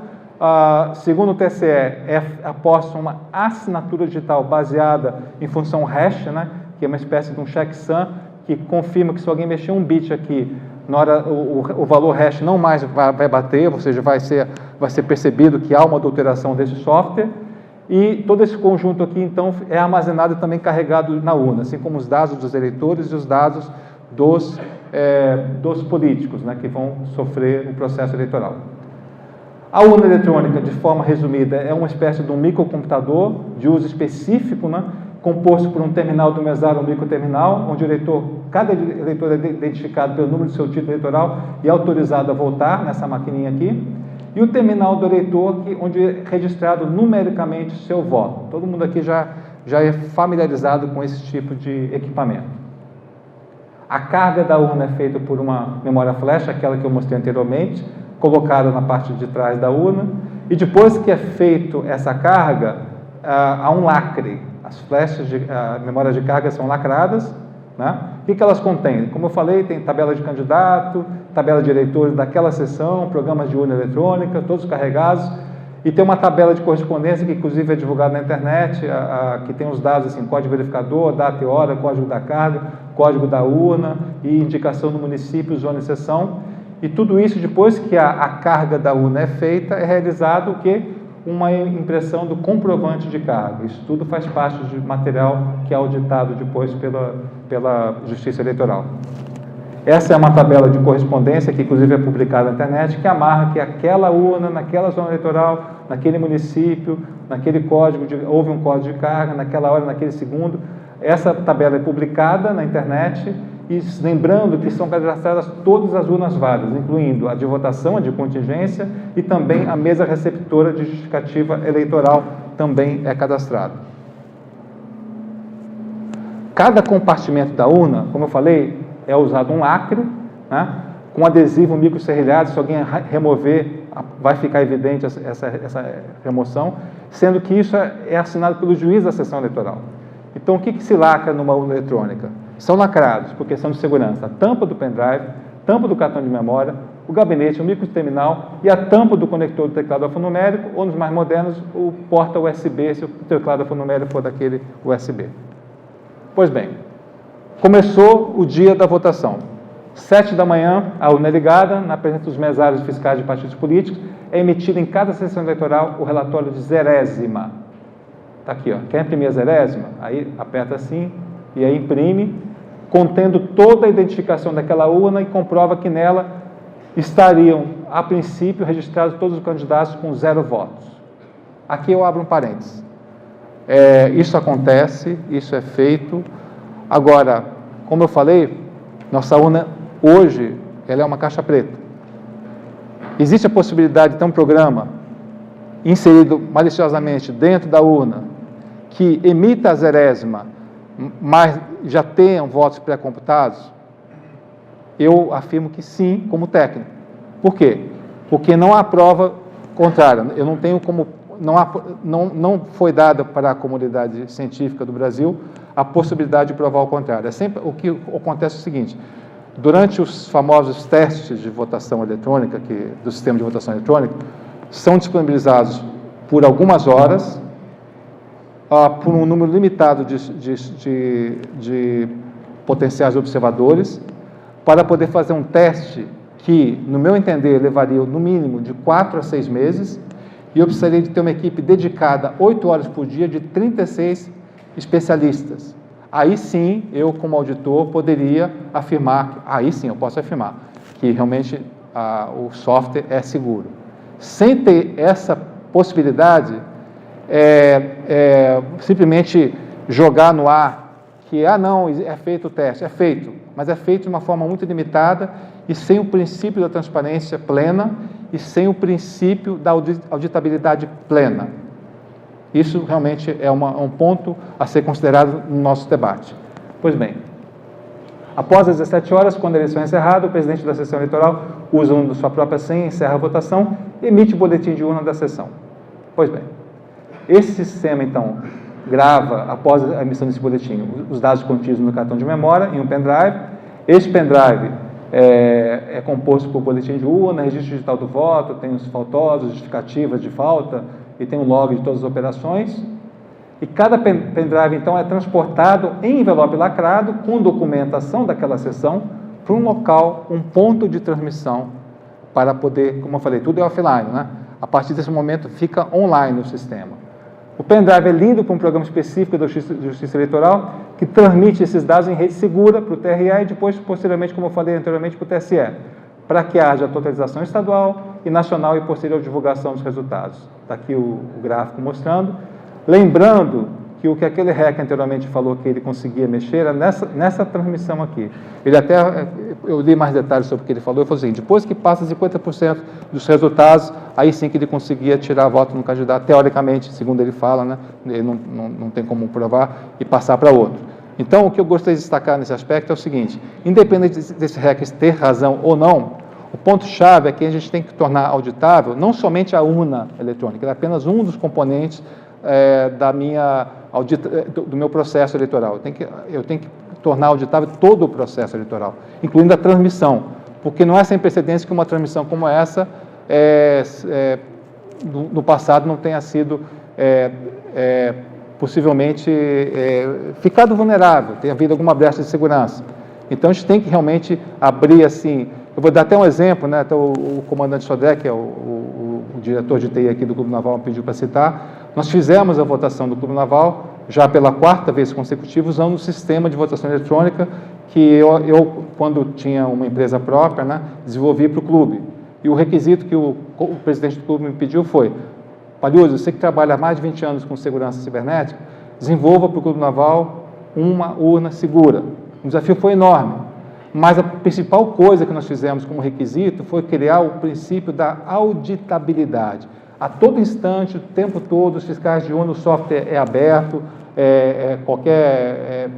Speaker 3: Segundo o TSE, é aposta uma assinatura digital baseada em função hash, né, que é uma espécie de um checksum, que confirma que se alguém mexer um bit aqui, na hora o valor hash não mais vai bater, ou seja, vai ser percebido que há uma adulteração desse software. E todo esse conjunto aqui, então, é armazenado e também carregado na urna, assim como os dados dos eleitores e os dados dos políticos, né, que vão sofrer o processo eleitoral. A urna eletrônica, de forma resumida, é uma espécie de um microcomputador de uso específico, né, composto por um terminal do mesário, um microterminal, onde cada eleitor é identificado pelo número do seu título eleitoral e autorizado a votar nessa maquininha aqui, e o terminal do eleitor, onde é registrado numericamente o seu voto. Todo mundo aqui já é familiarizado com esse tipo de equipamento. A carga da urna é feita por uma memória flash, aquela que eu mostrei anteriormente, colocada na parte de trás da urna, e depois que é feito essa carga, há um lacre. As flechas, memórias de carga são lacradas, né? O que elas contêm? Como eu falei, tem tabela de candidato, tabela de eleitores daquela sessão, programas de urna eletrônica, todos carregados, e tem uma tabela de correspondência que inclusive é divulgada na internet, que tem os dados assim, código verificador, data e hora, código da carga, código da urna e indicação do município, zona e seção. E tudo isso, depois que a carga da urna é feita, é realizado o quê? Uma impressão do comprovante de carga. Isso tudo faz parte de material que é auditado depois pela Justiça Eleitoral. Essa é uma tabela de correspondência que inclusive é publicada na internet, que amarra que aquela urna, naquela zona eleitoral, naquele município, naquele código, houve um código de carga, naquela hora, naquele segundo. Essa tabela é publicada na internet e lembrando que são cadastradas todas as urnas válidas, incluindo a de votação, a de contingência e também a mesa receptora de justificativa eleitoral também é cadastrada. Cada compartimento da urna, como eu falei, é usado um lacre, né, com adesivo microserrilhado. Se alguém remover, vai ficar evidente essa remoção, sendo que isso é assinado pelo juiz da sessão eleitoral. Então, o que se lacra numa urna eletrônica? São lacrados, por questão de segurança, a tampa do pendrive, tampa do cartão de memória, o gabinete, o microterminal e a tampa do conector do teclado alfanumérico, ou nos mais modernos, o porta USB, se o teclado alfanumérico for daquele USB. Pois bem, começou o dia da votação. 7 da manhã, a urna é ligada, na presença dos mesários fiscais de partidos políticos, é emitido em cada sessão eleitoral o relatório de zerésima. Está aqui, ó. Quer imprimir a zerésima? Aí aperta assim e aí imprime, contendo toda a identificação daquela urna e comprova que nela estariam, a princípio, registrados todos os candidatos com 0 votos. Aqui eu abro um parênteses. Isso acontece, isso é feito. Agora, como eu falei, nossa urna hoje ela é uma caixa preta. Existe a possibilidade de ter um programa inserido maliciosamente dentro da urna que emita a zerésima, mas já tenham votos pré-computados? Eu afirmo que sim, como técnico. Por quê? Porque não há prova contrária. Eu não tenho como, não foi dada para a comunidade científica do Brasil a possibilidade de provar o contrário. O que acontece é o seguinte: durante os famosos testes de votação eletrônica, do sistema de votação eletrônica, são disponibilizados por algumas horas, por um número limitado de potenciais observadores, para poder fazer um teste que, no meu entender, levaria no mínimo de 4 a 6 meses, e eu precisaria de ter uma equipe dedicada 8 horas por dia de 36 especialistas. Aí sim, eu como auditor poderia afirmar, eu posso afirmar, que realmente o software é seguro. Sem ter essa possibilidade, simplesmente jogar no ar que, não, é feito o teste, é feito, mas é feito de uma forma muito limitada e sem o princípio da transparência plena e sem o princípio da auditabilidade plena. Isso realmente é um ponto a ser considerado no nosso debate. Pois bem, após as 17 horas, quando a eleição é encerrada, o presidente da sessão eleitoral usa da sua própria senha, encerra a votação e emite o boletim de urna da sessão. Pois bem, esse sistema, então, grava, após a emissão desse boletim, os dados contidos no cartão de memória, em um pendrive. Esse pendrive é composto por boletim de urna, registro digital do voto, tem os faltosos, justificativas de falta, e tem um log de todas as operações. E cada pendrive, então, é transportado em envelope lacrado, com documentação daquela sessão, para um local, um ponto de transmissão, para poder, como eu falei, tudo é offline, né? A partir desse momento, fica online o sistema. O pendrive é lido para um programa específico da Justiça Eleitoral, que transmite esses dados em rede segura para o TRE e depois, posteriormente, como eu falei anteriormente, para o TSE, para que haja totalização estadual e nacional e posterior divulgação dos resultados. Está aqui o gráfico mostrando. Lembrando que o que aquele hacker anteriormente falou que ele conseguia mexer era nessa transmissão aqui. Eu li mais detalhes sobre o que ele falou, ele falou o seguinte: depois que passa 50% dos resultados, aí sim que ele conseguia tirar voto no candidato, teoricamente, segundo ele fala, né? Ele não tem como provar, e passar para outro. Então, o que eu gostaria de destacar nesse aspecto é o seguinte: independente desse hacker ter razão ou não, o ponto-chave é que a gente tem que tornar auditável não somente a urna eletrônica, é apenas um dos componentes do meu processo eleitoral. Eu tenho que tornar auditável todo o processo eleitoral, incluindo a transmissão, porque não é sem precedentes que uma transmissão como essa, no passado, não tenha sido possivelmente ficado vulnerável, tenha havido alguma brecha de segurança. Então, a gente tem que realmente abrir assim. Eu vou dar até um exemplo, né? Então, o comandante Sodré, que é o diretor de TI aqui do Clube Naval, me pediu para citar. Nós fizemos a votação do Clube Naval já pela 4ª vez consecutiva, usando um sistema de votação eletrônica que eu quando tinha uma empresa própria, né, desenvolvi para o clube. E o requisito que o presidente do clube me pediu foi: Palhuzzi, você que trabalha há mais de 20 anos com segurança cibernética, desenvolva para o Clube Naval uma urna segura. O desafio foi enorme, mas a principal coisa que nós fizemos como requisito foi criar o princípio da auditabilidade. A todo instante, o tempo todo, os fiscais de urna, o software é aberto, qualquer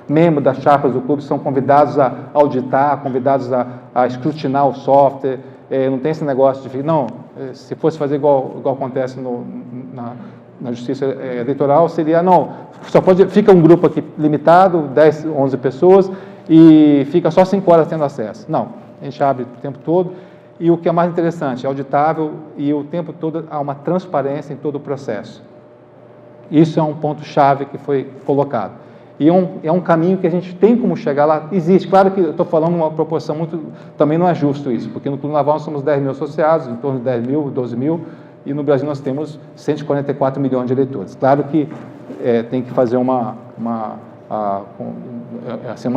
Speaker 3: membro das chapas do clube são convidados a auditar, convidados a escrutinar o software, não tem esse negócio de, não, se fosse fazer igual acontece na justiça eleitoral, seria, não, fica um grupo aqui limitado, 10, 11 pessoas, e fica só 5 horas tendo acesso. Não, a gente abre o tempo todo, e o que é mais interessante, é auditável, e o tempo todo há uma transparência em todo o processo. Isso é um ponto-chave que foi colocado. E é um caminho que a gente tem como chegar lá. Existe, claro que eu estou falando uma proporção muito... Também não é justo isso, porque no Clube Naval nós somos 10 mil associados, em torno de 10 mil, 12 mil, e no Brasil nós temos 144 milhões de eleitores. Claro que tem que fazer uma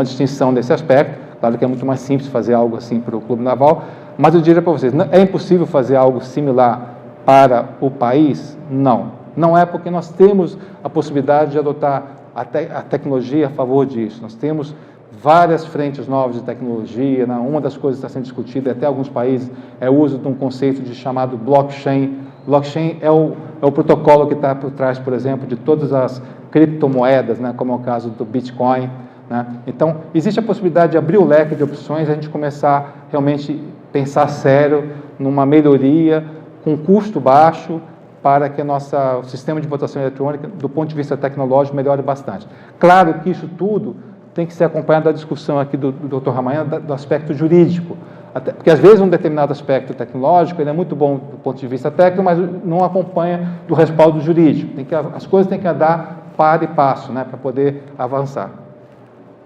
Speaker 3: distinção desse aspecto. Claro que é muito mais simples fazer algo assim para o Clube Naval, mas eu diria para vocês, é impossível fazer algo similar para o país? Não. Não é, porque nós temos a possibilidade de adotar a tecnologia a favor disso. Nós temos várias frentes novas de tecnologia, né? Uma das coisas que está sendo discutida, até alguns países, é o uso de um conceito chamado blockchain. Blockchain é o protocolo que está por trás, por exemplo, de todas as criptomoedas, né? Como é o caso do Bitcoin, né? Então, existe a possibilidade de abrir o leque de opções, a gente começar realmente a pensar sério numa melhoria com custo baixo, para que o sistema de votação eletrônica, do ponto de vista tecnológico, melhore bastante. Claro que isso tudo tem que ser acompanhado da discussão aqui do Dr. Ramayana, do aspecto jurídico, porque às vezes um determinado aspecto tecnológico ele é muito bom do ponto de vista técnico, mas não acompanha do respaldo jurídico. As coisas têm que andar par e passo, né, para poder avançar.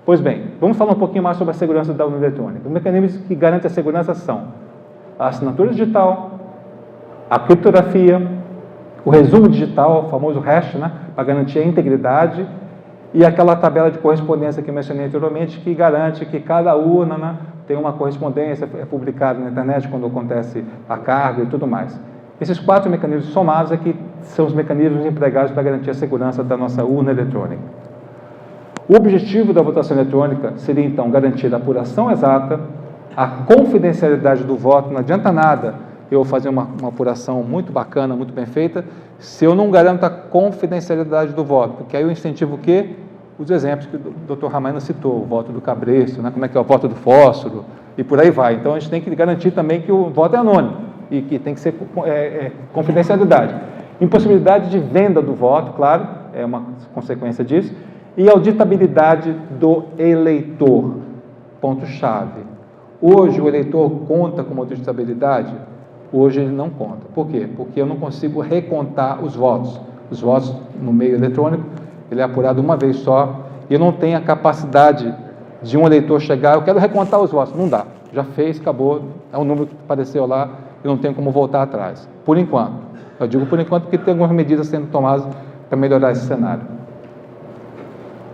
Speaker 3: Pois bem, vamos falar um pouquinho mais sobre a segurança da urna eletrônica. Os mecanismos que garantem a segurança são a assinatura digital, a criptografia, o resumo digital, o famoso hash, né, para garantir a integridade, e aquela tabela de correspondência que eu mencionei anteriormente, que garante que cada urna, né, tem uma correspondência, é publicada na internet quando acontece a carga e tudo mais. Esses 4 mecanismos somados aqui são os mecanismos empregados para garantir a segurança da nossa urna eletrônica. O objetivo da votação eletrônica seria, então, garantir a apuração exata, a confidencialidade do voto. Não adianta nada eu fazer uma apuração muito bacana, muito bem feita, se eu não garanto a confidencialidade do voto, porque aí eu incentivo o quê? Os exemplos que o Dr. Ramayana citou, o voto do cabresto, né? Como é que é o voto do fósforo, e por aí vai. Então, a gente tem que garantir também que o voto é anônimo, e que tem que ser confidencialidade. Impossibilidade de venda do voto, claro, é uma consequência disso, e auditabilidade do eleitor, ponto-chave. Hoje, o eleitor conta com auditabilidade? Hoje ele não conta. Por quê? Porque eu não consigo recontar os votos. Os votos no meio eletrônico, ele é apurado uma vez só, e eu não tenho a capacidade de um eleitor chegar, eu quero recontar os votos. Não dá. Já fez, acabou, é um número que apareceu lá, eu não tenho como voltar atrás. Por enquanto. Eu digo por enquanto porque tem algumas medidas sendo tomadas para melhorar esse cenário.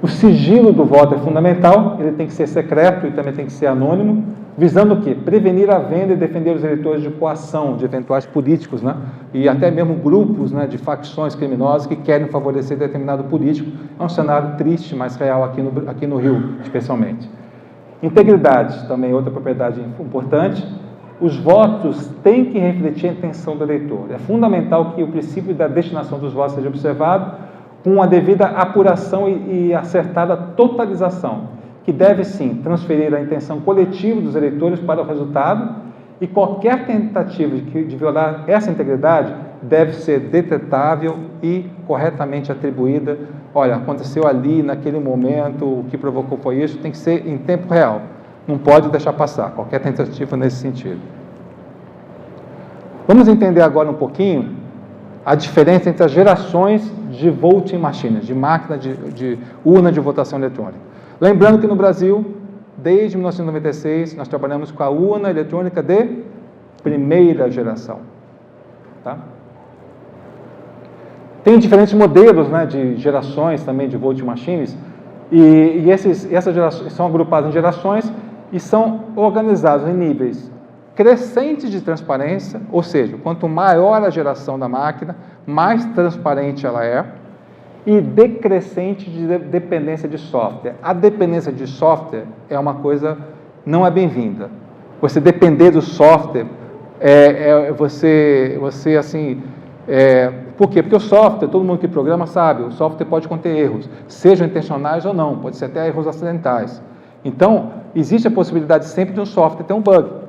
Speaker 3: O sigilo do voto é fundamental, ele tem que ser secreto e também tem que ser anônimo, visando o quê? Prevenir a venda e defender os eleitores de coação, de eventuais políticos, né? E até mesmo grupos, né, de facções criminosas que querem favorecer determinado político. É um cenário triste, mas real aqui no Rio, especialmente. Integridade, também outra propriedade importante. Os votos têm que refletir a intenção do eleitor. É fundamental que o princípio da destinação dos votos seja observado com a devida apuração e acertada totalização, que deve, sim, transferir a intenção coletiva dos eleitores para o resultado, e qualquer tentativa de violar essa integridade deve ser detetável e corretamente atribuída. Olha, aconteceu ali, naquele momento, o que provocou foi isso, tem que ser em tempo real. Não pode deixar passar qualquer tentativa nesse sentido. Vamos entender agora um pouquinho a diferença entre as gerações de voting machines, de máquina de urna de votação eletrônica. Lembrando que no Brasil, desde 1996, nós trabalhamos com a urna eletrônica de primeira geração. Tá? Tem diferentes modelos, né, de gerações também de voting machines, e essas gerações são agrupadas em gerações e são organizados em níveis crescentes de transparência, ou seja, quanto maior a geração da máquina, mais transparente ela é, e decrescente de dependência de software. A dependência de software é uma coisa, não é bem-vinda. Você depender do software, você assim... por quê? Porque o software, todo mundo que programa sabe, o software pode conter erros, sejam intencionais ou não, pode ser até erros acidentais. Então, existe a possibilidade sempre de um software ter um bug.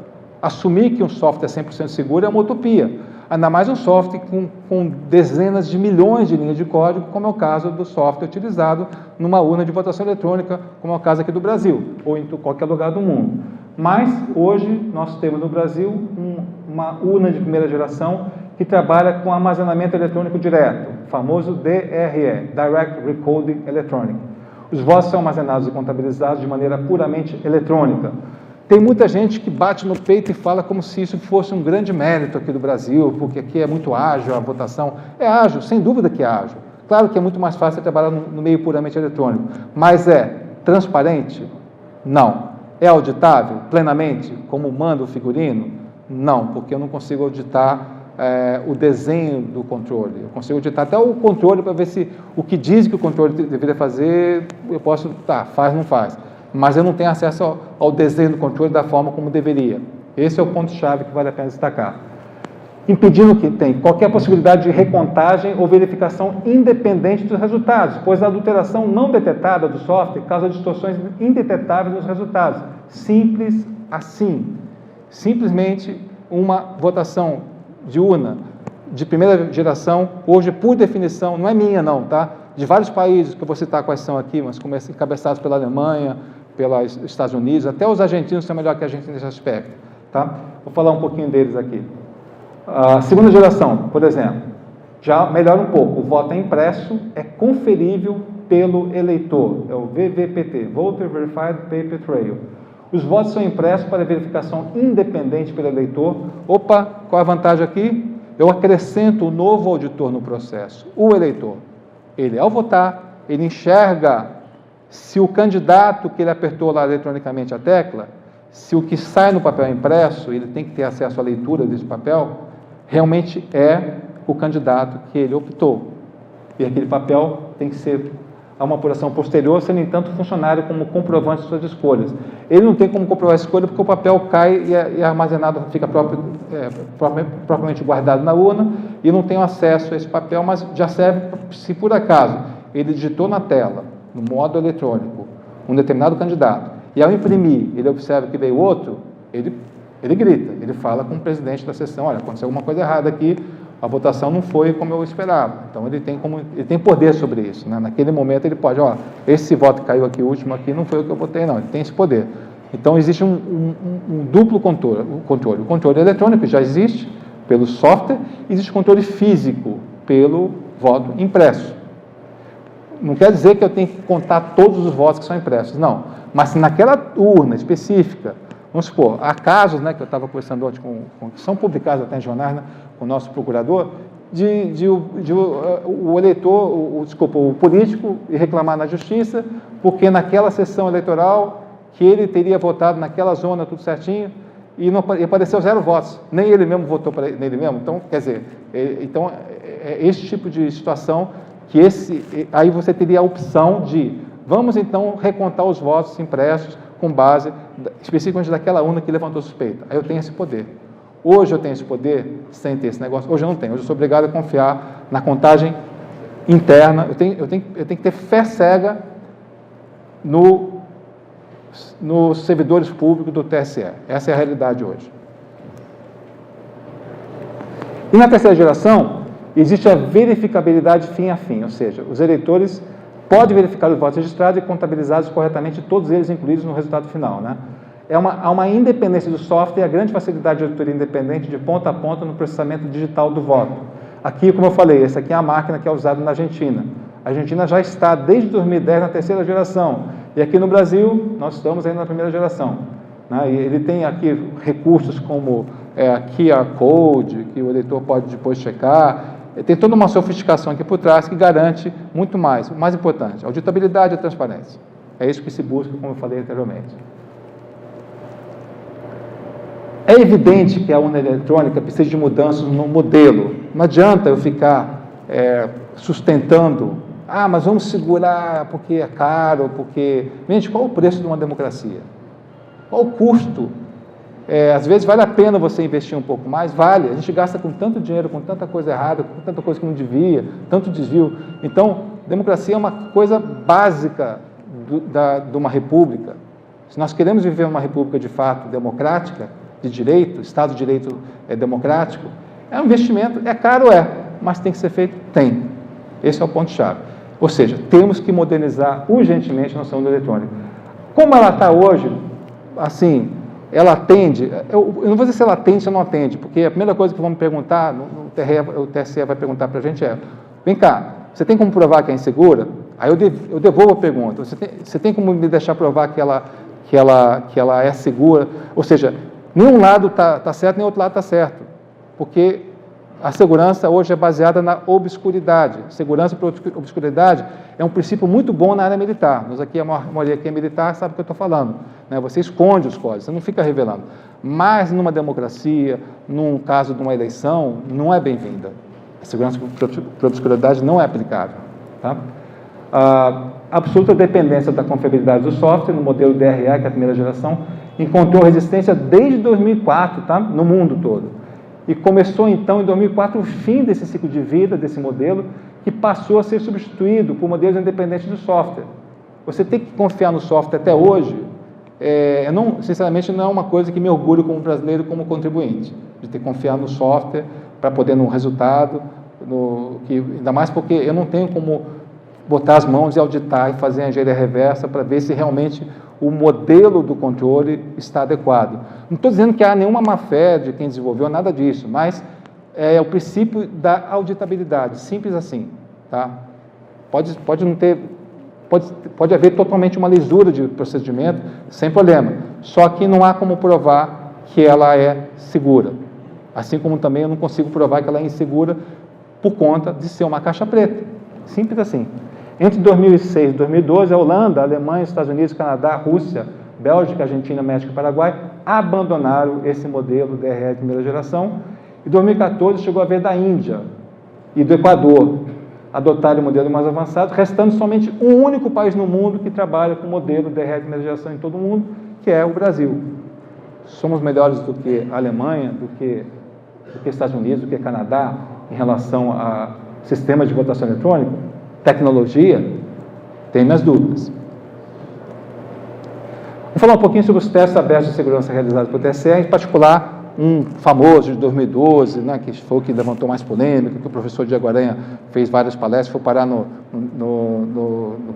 Speaker 3: Assumir que um software é 100% seguro é uma utopia. Ainda mais um software com dezenas de milhões de linhas de código, como é o caso do software utilizado numa urna de votação eletrônica, como é o caso aqui do Brasil, ou em qualquer lugar do mundo. Mas, hoje, nós temos no Brasil uma urna de primeira geração que trabalha com armazenamento eletrônico direto, o famoso DRE, Direct Recording Electronic. Os votos são armazenados e contabilizados de maneira puramente eletrônica. Tem muita gente que bate no peito e fala como se isso fosse um grande mérito aqui do Brasil, porque aqui é muito ágil a votação. É ágil, sem dúvida que é ágil. Claro que é muito mais fácil trabalhar no meio puramente eletrônico, mas é transparente? Não. É auditável plenamente, como manda o figurino? Não, porque eu não consigo auditar o desenho do controle. Eu consigo auditar até o controle para ver se o que diz que o controle deveria fazer, eu posso, faz, não faz. Mas eu não tenho acesso ao desenho do controle da forma como deveria. Esse é o ponto-chave que vale a pena destacar. Impedindo que tem qualquer possibilidade de recontagem ou verificação independente dos resultados, pois a adulteração não detetada do software causa distorções indetetáveis nos resultados. Simples assim. Simplesmente uma votação de urna de primeira geração, hoje, por definição, não é minha não, tá? De vários países, que eu vou citar quais são aqui, mas encabeçados pela Alemanha, pelos Estados Unidos, até os argentinos são melhor que a gente nesse aspecto, tá? Vou falar um pouquinho deles aqui. A segunda geração, por exemplo, já melhora um pouco. O voto é impresso, é conferível pelo eleitor, é o VVPT, Voter Verified Paper Trail. Os votos são impressos para verificação independente pelo eleitor. Opa, qual a vantagem aqui? Eu acrescento um novo auditor no processo, o eleitor. Ele, ao votar, ele enxerga se o candidato que ele apertou lá eletronicamente a tecla, se o que sai no papel impresso, ele tem que ter acesso à leitura desse papel, realmente é o candidato que ele optou. E aquele papel tem que ser a uma apuração posterior, sendo, entanto, funcionário como comprovante de suas escolhas. Ele não tem como comprovar a escolha porque o papel cai e é armazenado, fica propriamente guardado na urna, e eu não tenho acesso a esse papel, mas já serve se por acaso ele digitou na tela, no modo eletrônico, um determinado candidato, e ao imprimir ele observa que veio outro, ele grita, ele fala com o presidente da sessão: olha, aconteceu alguma coisa errada aqui, a votação não foi como eu esperava. Então ele tem poder sobre isso, né? Naquele momento ele pode, esse voto que caiu aqui, o último aqui, não foi o que eu votei, não. Ele tem esse poder. Então existe um duplo controle. O controle eletrônico já existe pelo software, existe o controle físico pelo voto impresso. Não quer dizer que eu tenho que contar todos os votos que são impressos, não. Mas se naquela urna específica, vamos supor, há casos, né, que eu estava conversando ontem que são publicados até em jornais, né, com o nosso procurador, o eleitor, o político, reclamar na justiça, porque naquela sessão eleitoral que ele teria votado naquela zona, tudo certinho, e apareceu 0 votos, nem ele mesmo votou nele mesmo. Então, quer dizer, é esse tipo de situação que aí você teria a opção de, vamos então recontar os votos impressos com base especificamente daquela urna que levantou suspeita. Aí eu tenho esse poder. Hoje eu tenho esse poder sem ter esse negócio? Hoje eu não tenho. Hoje eu sou obrigado a confiar na contagem interna. Eu tenho que ter fé cega nos servidores públicos do TSE. Essa é a realidade hoje. E na terceira geração, existe a verificabilidade fim a fim, ou seja, os eleitores podem verificar os votos registrados e contabilizados corretamente, todos eles incluídos no resultado final, né? Há uma independência do software e a grande facilidade de auditoria independente de ponta a ponta no processamento digital do voto. Aqui, como eu falei, essa aqui é a máquina que é usada na Argentina. A Argentina já está, desde 2010, na terceira geração. E aqui no Brasil, nós estamos ainda na primeira geração, né? E ele tem aqui recursos como QR Code, que o eleitor pode depois checar. Tem toda uma sofisticação aqui por trás que garante muito mais. O mais importante, auditabilidade e transparência. É isso que se busca, como eu falei anteriormente. É evidente que a urna eletrônica precisa de mudanças no modelo. Não adianta eu ficar sustentando, mas vamos segurar porque é caro, porque... Gente, qual o preço de uma democracia? Qual o custo? Às vezes vale a pena você investir um pouco mais, vale. A gente gasta com tanto dinheiro, com tanta coisa errada, com tanta coisa que não devia, tanto desvio. Então, democracia é uma coisa básica de uma república. Se nós queremos viver uma república de fato democrática, de direito, Estado de Direito democrático, é um investimento, é caro, mas tem que ser feito? Tem. Esse é o ponto-chave. Ou seja, temos que modernizar urgentemente a nossa urna eletrônica. Como ela está hoje, assim, ela atende, eu não vou dizer se ela atende ou não atende, porque a primeira coisa que vão me perguntar, o TSE vai perguntar para a gente vem cá, você tem como provar que é insegura? Aí eu devolvo a pergunta, você tem como me deixar provar que ela é segura? Ou seja, nenhum lado está certo, nem outro lado está certo, porque a segurança hoje é baseada na obscuridade. Segurança por obscuridade é um princípio muito bom na área militar. Nós aqui, a maioria aqui é militar, sabe o que eu estou falando, né? Você esconde os códigos, você não fica revelando. Mas numa democracia, num caso de uma eleição, não é bem-vinda. A segurança por obscuridade não é aplicável, tá? A absoluta dependência da confiabilidade do software no modelo DRA, que é a primeira geração, encontrou resistência desde 2004, tá? No mundo todo. E começou então em 2004 o fim desse ciclo de vida, desse modelo, que passou a ser substituído por modelos independentes do software. Você tem que confiar no software até hoje, sinceramente não é uma coisa que me orgulho como brasileiro, como contribuinte, de ter que confiar no software para poder no resultado, ainda mais porque eu não tenho como botar as mãos e auditar e fazer a engenharia reversa para ver se realmente o modelo do controle está adequado. Não estou dizendo que há nenhuma má-fé de quem desenvolveu, nada disso, mas é o princípio da auditabilidade, simples assim, tá? Pode não ter, pode haver totalmente uma lisura de procedimento, sem problema, só que não há como provar que ela é segura, assim como também eu não consigo provar que ela é insegura por conta de ser uma caixa preta, simples assim. Entre 2006 e 2012, a Holanda, a Alemanha, Estados Unidos, Canadá, Rússia, Bélgica, Argentina, México e Paraguai abandonaram esse modelo DRE de primeira geração. Em 2014, chegou a vez da Índia e do Equador adotarem o modelo mais avançado, restando somente um único país no mundo que trabalha com o modelo DRE de primeira geração em todo o mundo, que é o Brasil. Somos melhores do que a Alemanha, do que Estados Unidos, do que Canadá, em relação a sistemas de votação eletrônica? Tecnologia, tem minhas dúvidas. Vou falar um pouquinho sobre os testes abertos de segurança realizados pelo TSE, em particular um famoso de 2012, né, que foi o que levantou mais polêmica, que o professor Diego Aranha fez várias palestras, foi parar no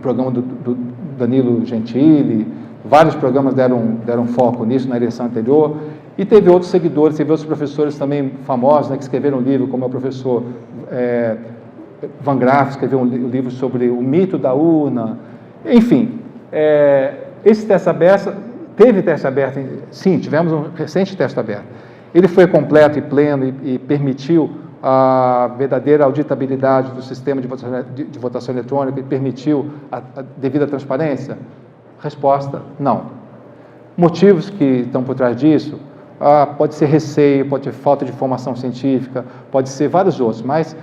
Speaker 3: programa do Danilo Gentili, vários programas deram foco nisso na eleição anterior, e teve outros seguidores, teve outros professores também famosos, né, que escreveram um livro, como é o professor Van Graff, escreveu um livro sobre o mito da urna, enfim, esse teste aberto, teve teste aberto, sim, tivemos um recente teste aberto, ele foi completo e pleno e permitiu a verdadeira auditabilidade do sistema de votação eletrônica e permitiu a devida transparência? Resposta, não. Motivos que estão por trás disso, pode ser receio, pode ser falta de formação científica, pode ser vários outros, mas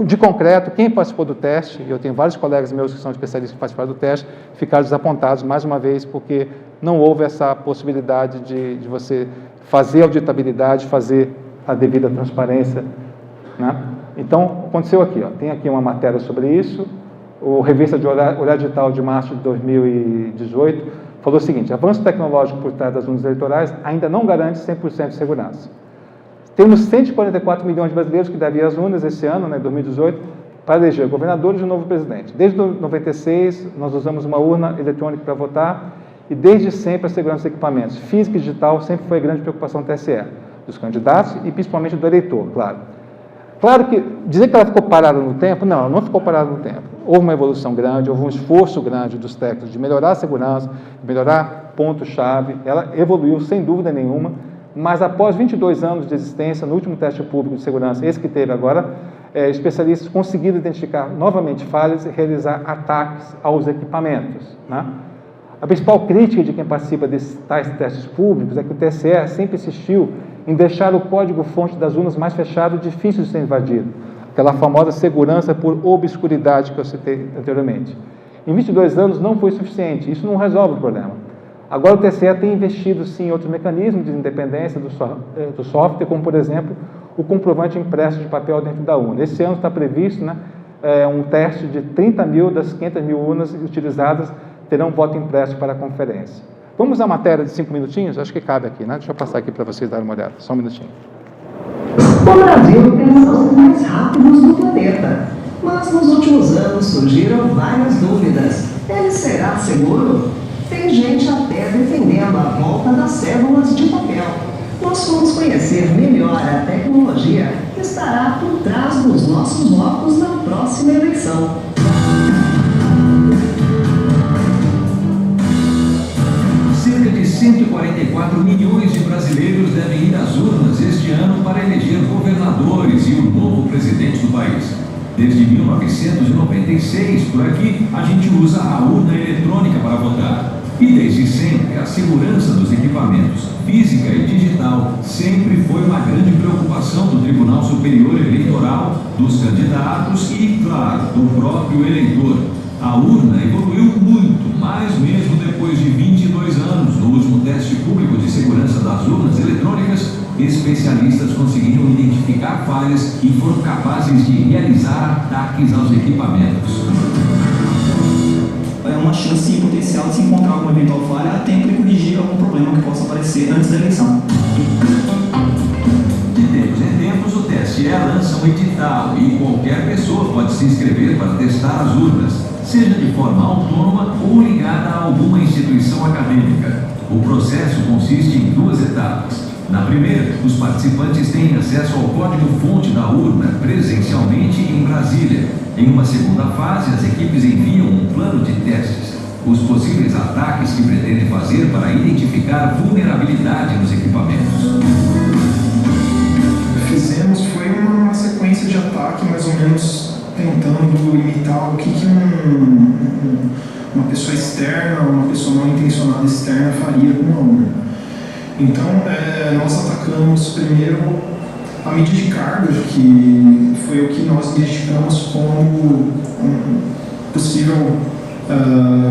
Speaker 3: de concreto, quem participou do teste, e eu tenho vários colegas meus que são especialistas que participaram do teste, ficaram desapontados, mais uma vez, porque não houve essa possibilidade de você fazer auditabilidade, fazer a devida transparência, né? Então, aconteceu aqui, tem aqui uma matéria sobre isso, o Revista de Olhar Digital de março de 2018 falou o seguinte: avanço tecnológico por trás das urnas eleitorais ainda não garante 100% de segurança. Temos 144 milhões de brasileiros que devem ir às urnas esse ano, né, 2018, para eleger governadores e um novo presidente. Desde 96, nós usamos uma urna eletrônica para votar e desde sempre a segurança dos equipamentos. Física e digital sempre foi a grande preocupação do TSE, dos candidatos e principalmente do eleitor, claro. Claro que dizer que ela ficou parada no tempo, não, ela não ficou parada no tempo. Houve uma evolução grande, houve um esforço grande dos técnicos de melhorar a segurança, de melhorar pontos-chave, ela evoluiu sem dúvida nenhuma, mas após 22 anos de existência, no último teste público de segurança, esse que teve agora, especialistas conseguiram identificar novamente falhas e realizar ataques aos equipamentos, né? A principal crítica de quem participa desses tais testes públicos é que o TSE sempre insistiu em deixar o código-fonte das urnas mais fechado e difícil de ser invadido, aquela famosa segurança por obscuridade que eu citei anteriormente. Em 22 anos não foi suficiente, isso não resolve o problema. Agora o TSE tem investido sim em outros mecanismos de independência do software, como por exemplo o comprovante impresso de papel dentro da urna. Esse ano está previsto, né, um teste de 30 mil das 500 mil urnas utilizadas terão voto impresso para a conferência. Vamos à matéria de 5 minutinhos? Acho que cabe aqui, né? Deixa eu passar aqui para vocês darem uma olhada. Só um minutinho.
Speaker 4: O Brasil tem os mais rápidos do planeta, mas nos últimos anos surgiram várias dúvidas. Ele será seguro? Tem gente até defendendo a volta das cédulas de papel. Nós vamos conhecer melhor a tecnologia que estará por trás dos nossos votos na próxima eleição.
Speaker 5: Cerca de 144 milhões de brasileiros devem ir às urnas este ano para eleger governadores e o novo presidente do país. Desde 1996, por aqui, a gente usa a urna eletrônica para votar. E desde sempre, a segurança dos equipamentos, física e digital, sempre foi uma grande preocupação do Tribunal Superior Eleitoral, dos candidatos e, claro, do próprio eleitor. A urna evoluiu muito, mais mesmo depois de 22 anos. No último teste público de segurança das urnas eletrônicas, especialistas conseguiram identificar falhas e foram capazes de realizar ataques aos equipamentos.
Speaker 6: É uma chance potencial de se encontrar alguma eventual falha a tempo de corrigir algum problema que possa aparecer antes da eleição.
Speaker 5: De tempos em tempos, o TSE lança um edital e qualquer pessoa pode se inscrever para testar as urnas, seja de forma autônoma ou ligada a alguma instituição acadêmica. O processo consiste em 2 etapas. Na primeira, os participantes têm acesso ao código-fonte da urna presencialmente em Brasília. Em uma segunda fase, as equipes enviam um plano de testes, os possíveis ataques que pretendem fazer para identificar vulnerabilidade nos equipamentos.
Speaker 7: Fizemos foi uma sequência de ataque, mais ou menos tentando imitar o que uma pessoa externa, uma pessoa mal intencionada externa faria com uma urna. Então, nós atacamos primeiro a mídia de carga, que foi o que nós identificamos como um possível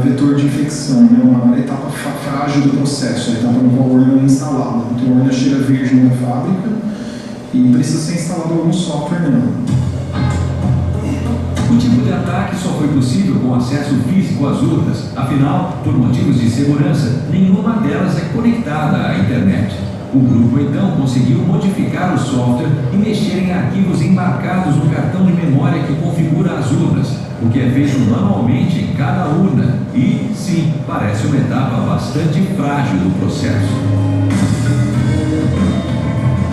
Speaker 7: vetor de infecção, né? Uma etapa frágil do processo, a etapa com a urna instalada. Então, a urna chega virgem da fábrica e precisa ser instalado algum software nela.
Speaker 5: O tipo de ataque só foi possível com acesso físico às urnas. Afinal, por motivos de segurança, nenhuma delas é conectada à internet. O grupo, então, conseguiu modificar o software e mexer em arquivos embarcados no cartão de memória que configura as urnas, o que é feito manualmente em cada urna. E, sim, parece uma etapa bastante frágil do processo.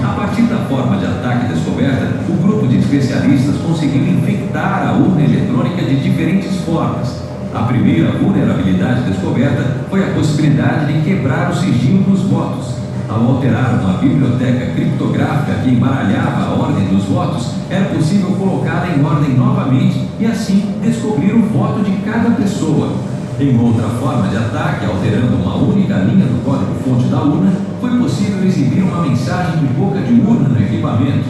Speaker 5: A partir da forma de ataque descoberta, o grupo de especialistas conseguiu infectar a urna eletrônica de diferentes formas. A primeira vulnerabilidade descoberta foi a possibilidade de quebrar o sigilo dos votos. Ao alterar uma biblioteca criptográfica que embaralhava a ordem dos votos, era possível colocá-la em ordem novamente e assim descobrir o voto de cada pessoa. Em outra forma de ataque, alterando uma única linha do código-fonte da urna, foi possível exibir uma mensagem de boca de urna no equipamento.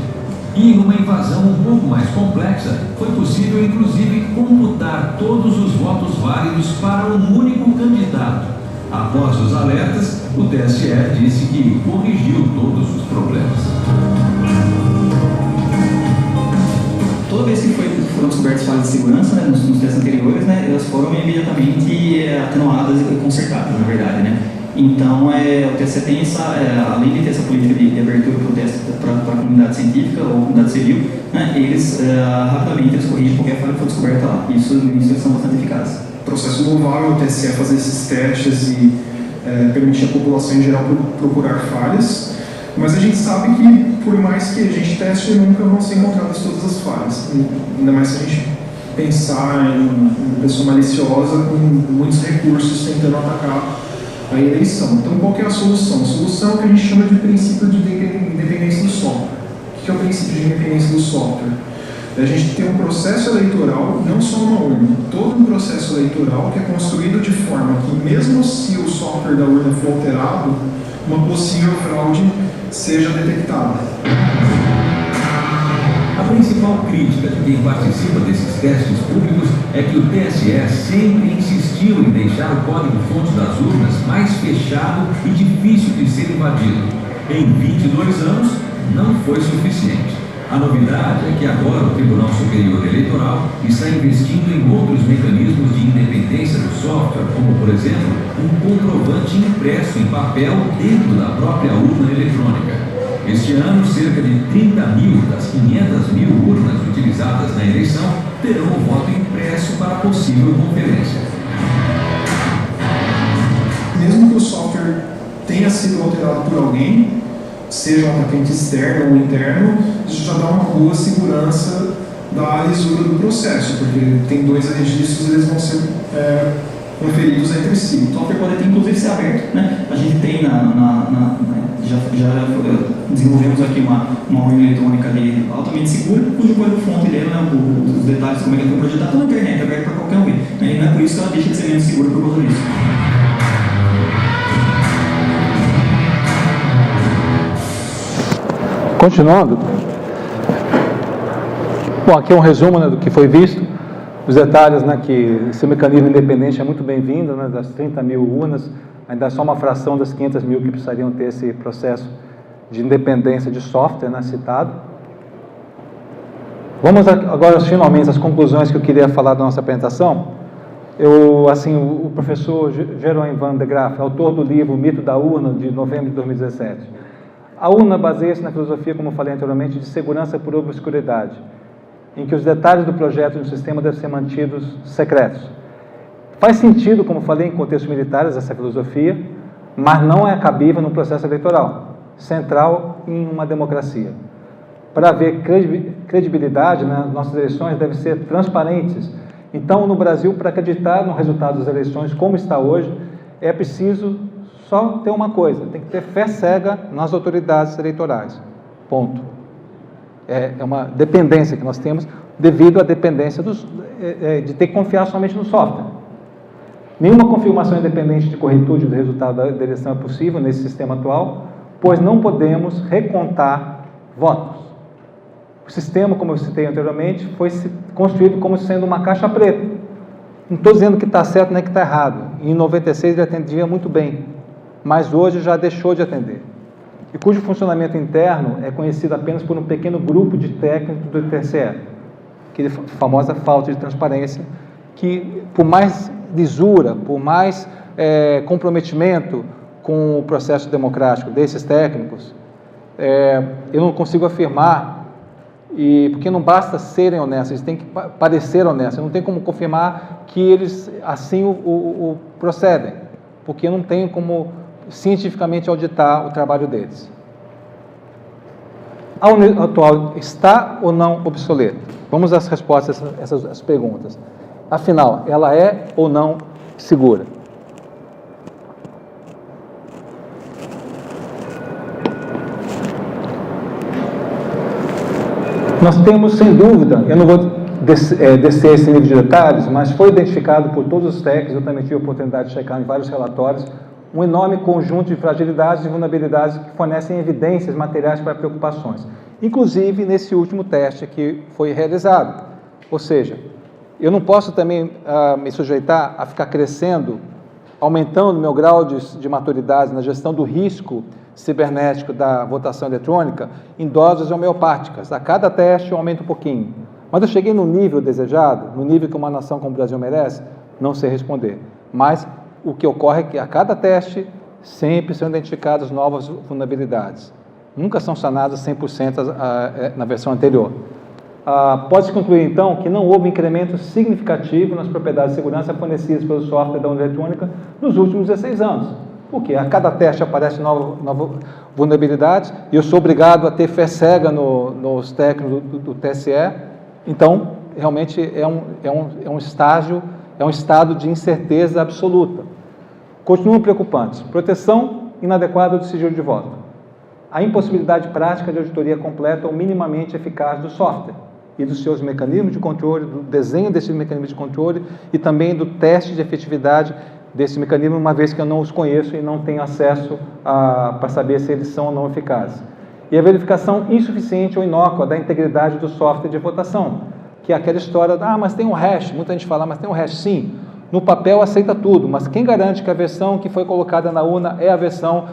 Speaker 5: E em uma invasão um pouco mais complexa, foi possível inclusive computar todos os votos válidos para um único candidato. Após os alertas, o TSE disse que corrigiu todos os problemas.
Speaker 6: Toda vez que foram descobertas falhas de segurança, né, nos testes anteriores, né, elas foram imediatamente atenuadas e consertadas, na verdade, né? Então, o TSE tem além de ter essa política de abertura para a comunidade científica ou comunidade civil, né, eles rapidamente corrigem qualquer falha que for descoberta lá. Isso, no início, eles são bastante eficazes.
Speaker 7: Processo louvável o TSE fazer esses testes e permitir a população em geral procurar falhas, mas a gente sabe que, por mais que a gente teste, nunca vão ser encontradas todas as falhas, ainda mais se a gente pensar em uma pessoa maliciosa com muitos recursos tentando atacar a eleição. Então, qual que é a solução? A solução é o que a gente chama de princípio de independência do software. O que é o princípio de independência do software? A gente tem um processo eleitoral, não só uma urna, todo um processo eleitoral que é construído de forma que, mesmo se o software da urna for alterado, uma possível fraude seja detectada.
Speaker 5: A principal crítica de quem participa desses testes públicos é que o TSE sempre insistiu em deixar o código-fonte das urnas mais fechado e difícil de ser invadido. Em 22 anos, não foi suficiente. A novidade é que agora o Tribunal Superior Eleitoral está investindo em outros mecanismos de independência do software, como, por exemplo, um comprovante impresso em papel dentro da própria urna eletrônica. Este ano, cerca de 30 mil das 500 mil urnas utilizadas na eleição terão o voto impresso para possível conferência.
Speaker 7: Mesmo que o software tenha sido alterado por alguém, seja um atacante externo ou interno, isso já dá uma boa segurança da lisura do processo, porque tem dois registros e eles vão ser conferidos entre si.
Speaker 6: O software pode ter, inclusive, ser aberto, né? A gente tem já desenvolvemos aqui uma urna eletrônica altamente segura, cujo código-fonte dele, né, os detalhes de como é que foi projetado, estão na internet, aberto para qualquer um ver. E não é por isso que ela deixa de ser menos segura por causa disso.
Speaker 3: Continuando, bom, aqui é um resumo, né, do que foi visto, os detalhes, né, que esse mecanismo independente é muito bem-vindo, né, das 30 mil urnas, ainda é só uma fração das 500 mil que precisariam ter esse processo de independência de software, né, citado. Vamos agora, finalmente, às conclusões que eu queria falar da nossa apresentação. O professor Jeroen van de Graaf, autor do livro O Mito da Urna, de novembro de 2017. A urna baseia-se na filosofia, como falei anteriormente, de segurança por obscuridade, em que os detalhes do projeto de um sistema devem ser mantidos secretos. Faz sentido, como falei, em contextos militares, essa filosofia, mas não é cabível no processo eleitoral, central em uma democracia. Para haver credibilidade, né, nossas eleições devem ser transparentes. Então, no Brasil, para acreditar no resultado das eleições, como está hoje, é preciso só ter uma coisa: tem que ter fé cega nas autoridades eleitorais. Ponto. É uma dependência que nós temos devido à dependência de ter que confiar somente no software. Nenhuma confirmação independente de corretude do resultado da eleição é possível nesse sistema atual, pois não podemos recontar votos. O sistema, como eu citei anteriormente, foi construído como sendo uma caixa preta. Não estou dizendo que está certo nem que está errado. Em 96 ele atendia muito bem, mas hoje já deixou de atender. E cujo funcionamento interno é conhecido apenas por um pequeno grupo de técnicos do TSE, aquela famosa falta de transparência, que por mais lisura, por mais comprometimento com o processo democrático desses técnicos, eu não consigo afirmar, porque não basta serem honestos, eles têm que parecer honestos, não tem como confirmar que eles assim o procedem, porque eu não tenho como cientificamente auditar o trabalho deles. A urna atual está ou não obsoleta? Vamos às respostas a essas perguntas. Afinal, ela é ou não segura? Nós temos, sem dúvida, eu não vou descer esse nível de detalhes, mas foi identificado por todos os técnicos, eu também tive a oportunidade de checar em vários relatórios, um enorme conjunto de fragilidades e vulnerabilidades que fornecem evidências materiais para preocupações, inclusive nesse último teste que foi realizado. Ou seja, eu não posso também me sujeitar a ficar crescendo, aumentando meu grau de maturidade na gestão do risco cibernético da votação eletrônica em doses homeopáticas. A cada teste eu aumento um pouquinho. Mas eu cheguei no nível desejado, no nível que uma nação como o Brasil merece, não sei responder. Mas o que ocorre é que a cada teste sempre são identificadas novas vulnerabilidades. Nunca são sanadas 100% na versão anterior. Pode-se concluir, então, que não houve incremento significativo nas propriedades de segurança fornecidas pelo software da urna eletrônica nos últimos 16 anos. Por quê? A cada teste aparece nova vulnerabilidade e eu sou obrigado a ter fé cega nos técnicos do TSE. Então, realmente é um estado de incerteza absoluta. Continuam preocupantes. Proteção inadequada do sigilo de voto. A impossibilidade prática de auditoria completa ou minimamente eficaz do software e dos seus mecanismos de controle, do desenho desses mecanismos de controle e também do teste de efetividade desse mecanismo, uma vez que eu não os conheço e não tenho acesso para saber se eles são ou não eficazes. E a verificação insuficiente ou inócua da integridade do software de votação, que é aquela história, mas tem um hash, muita gente fala, mas tem um hash, sim, no papel aceita tudo, mas quem garante que a versão que foi colocada na urna é a versão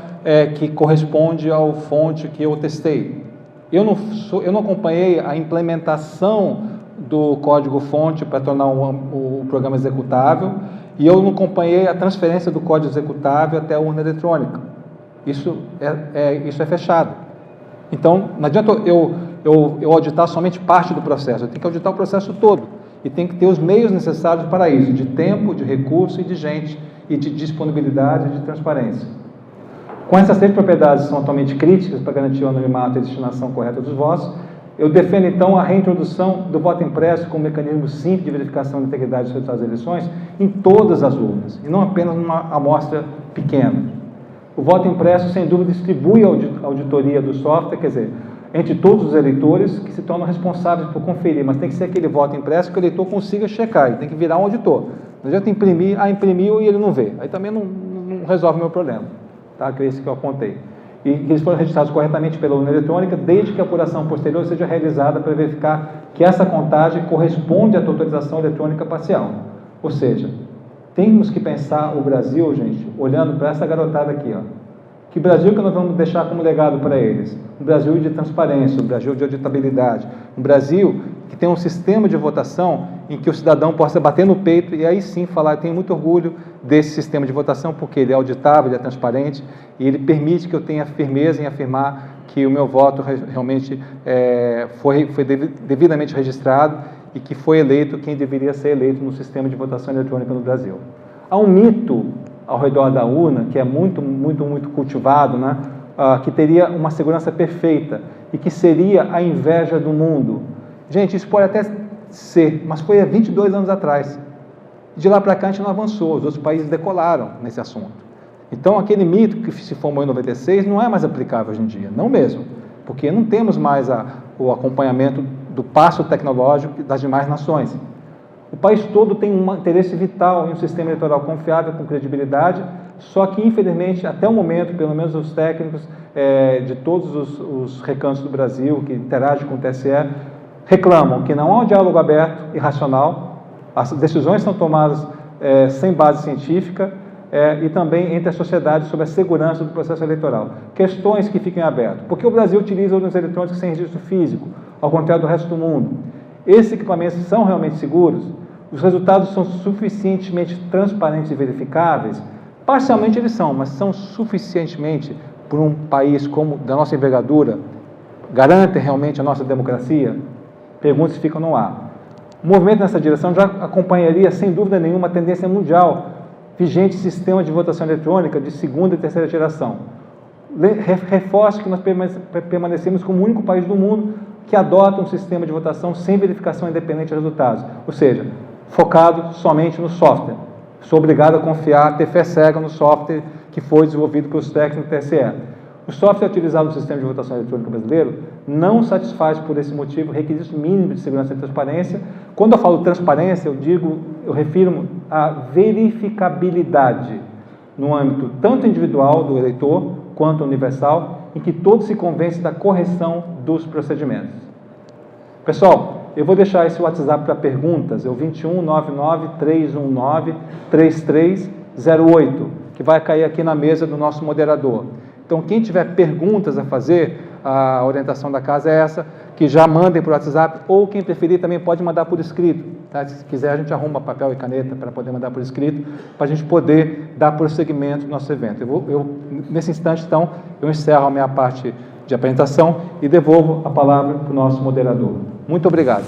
Speaker 3: que corresponde ao fonte que eu testei? Eu não acompanhei a implementação do código-fonte para tornar o programa executável, e eu não acompanhei a transferência do código executável até a urna eletrônica. Isso é fechado. Então, não adianta eu auditar somente parte do processo, eu tenho que auditar o processo todo, e tem que ter os meios necessários para isso, de tempo, de recurso e de gente, e de disponibilidade e de transparência. Com essas 3 propriedades que são atualmente críticas para garantir o anonimato e a destinação correta dos votos, eu defendo, então, a reintrodução do voto impresso como mecanismo simples de verificação da integridade dos resultados das eleições em todas as urnas, e não apenas numa amostra pequena. O voto impresso, sem dúvida, distribui a auditoria do software, quer dizer, entre todos os eleitores que se tornam responsáveis por conferir, mas tem que ser aquele voto impresso que o eleitor consiga checar, ele tem que virar um auditor. Não adianta imprimir, imprimiu e ele não vê. Aí também não resolve o meu problema, tá? Que é esse que eu apontei. E eles foram registrados corretamente pela urna eletrônica, desde que a apuração posterior seja realizada para verificar que essa contagem corresponde à totalização eletrônica parcial. Ou seja, temos que pensar o Brasil, gente, olhando para essa garotada aqui, ó. Que Brasil que nós vamos deixar como legado para eles? Um Brasil de transparência, um Brasil de auditabilidade, um Brasil que tem um sistema de votação em que o cidadão possa bater no peito e aí sim falar, eu tenho muito orgulho desse sistema de votação porque ele é auditável, ele é transparente e ele permite que eu tenha firmeza em afirmar que o meu voto realmente foi devidamente registrado e que foi eleito quem deveria ser eleito no sistema de votação eletrônica no Brasil. Há um mito ao redor da urna, que é muito cultivado, né? Que teria uma segurança perfeita e que seria a inveja do mundo. Gente, isso pode até ser, mas foi há 22 anos atrás. De lá para cá a gente não avançou, os outros países decolaram nesse assunto. Então aquele mito que se formou em 96 não é mais aplicável hoje em dia, não mesmo, porque não temos mais o acompanhamento do passo tecnológico das demais nações. O país todo tem um interesse vital em um sistema eleitoral confiável, com credibilidade, só que, infelizmente, até o momento, pelo menos os técnicos de todos os recantos do Brasil que interagem com o TSE, reclamam que não há um diálogo aberto e racional, as decisões são tomadas sem base científica e também entre a sociedade sobre a segurança do processo eleitoral. Questões que fiquem abertas. Por que o Brasil utiliza urnas eletrônicas sem registro físico, ao contrário do resto do mundo? Esses equipamentos são realmente seguros? Os resultados são suficientemente transparentes e verificáveis? Parcialmente eles são, mas são suficientemente, por um país como da nossa envergadura, garantem realmente a nossa democracia? Perguntas ficam no ar. O movimento nessa direção já acompanharia, sem dúvida nenhuma, a tendência mundial vigente em sistema de votação eletrônica de segunda e terceira geração. Reforço que nós permanecemos como o único país do mundo que adota um sistema de votação sem verificação independente de resultados, ou seja, focado somente no software. Sou obrigado a confiar, ter fé cega no software que foi desenvolvido pelos técnicos do TSE. O software utilizado no sistema de votação eletrônica brasileiro não satisfaz, por esse motivo, requisitos mínimos de segurança e transparência. Quando eu falo transparência, eu refiro à verificabilidade no âmbito tanto individual do eleitor quanto universal, em que todos se convencem da correção dos procedimentos. Pessoal, eu vou deixar esse WhatsApp para perguntas, é o 2199-319-3308, que vai cair aqui na mesa do nosso moderador. Então, quem tiver perguntas a fazer, a orientação da casa é essa, que já mandem por WhatsApp, ou quem preferir também pode mandar por escrito. Tá? Se quiser, a gente arruma papel e caneta para poder mandar por escrito, para a gente poder dar prosseguimento no nosso evento. Nesse instante, então, eu encerro a minha parte de apresentação e devolvo a palavra para o nosso moderador. Muito obrigado.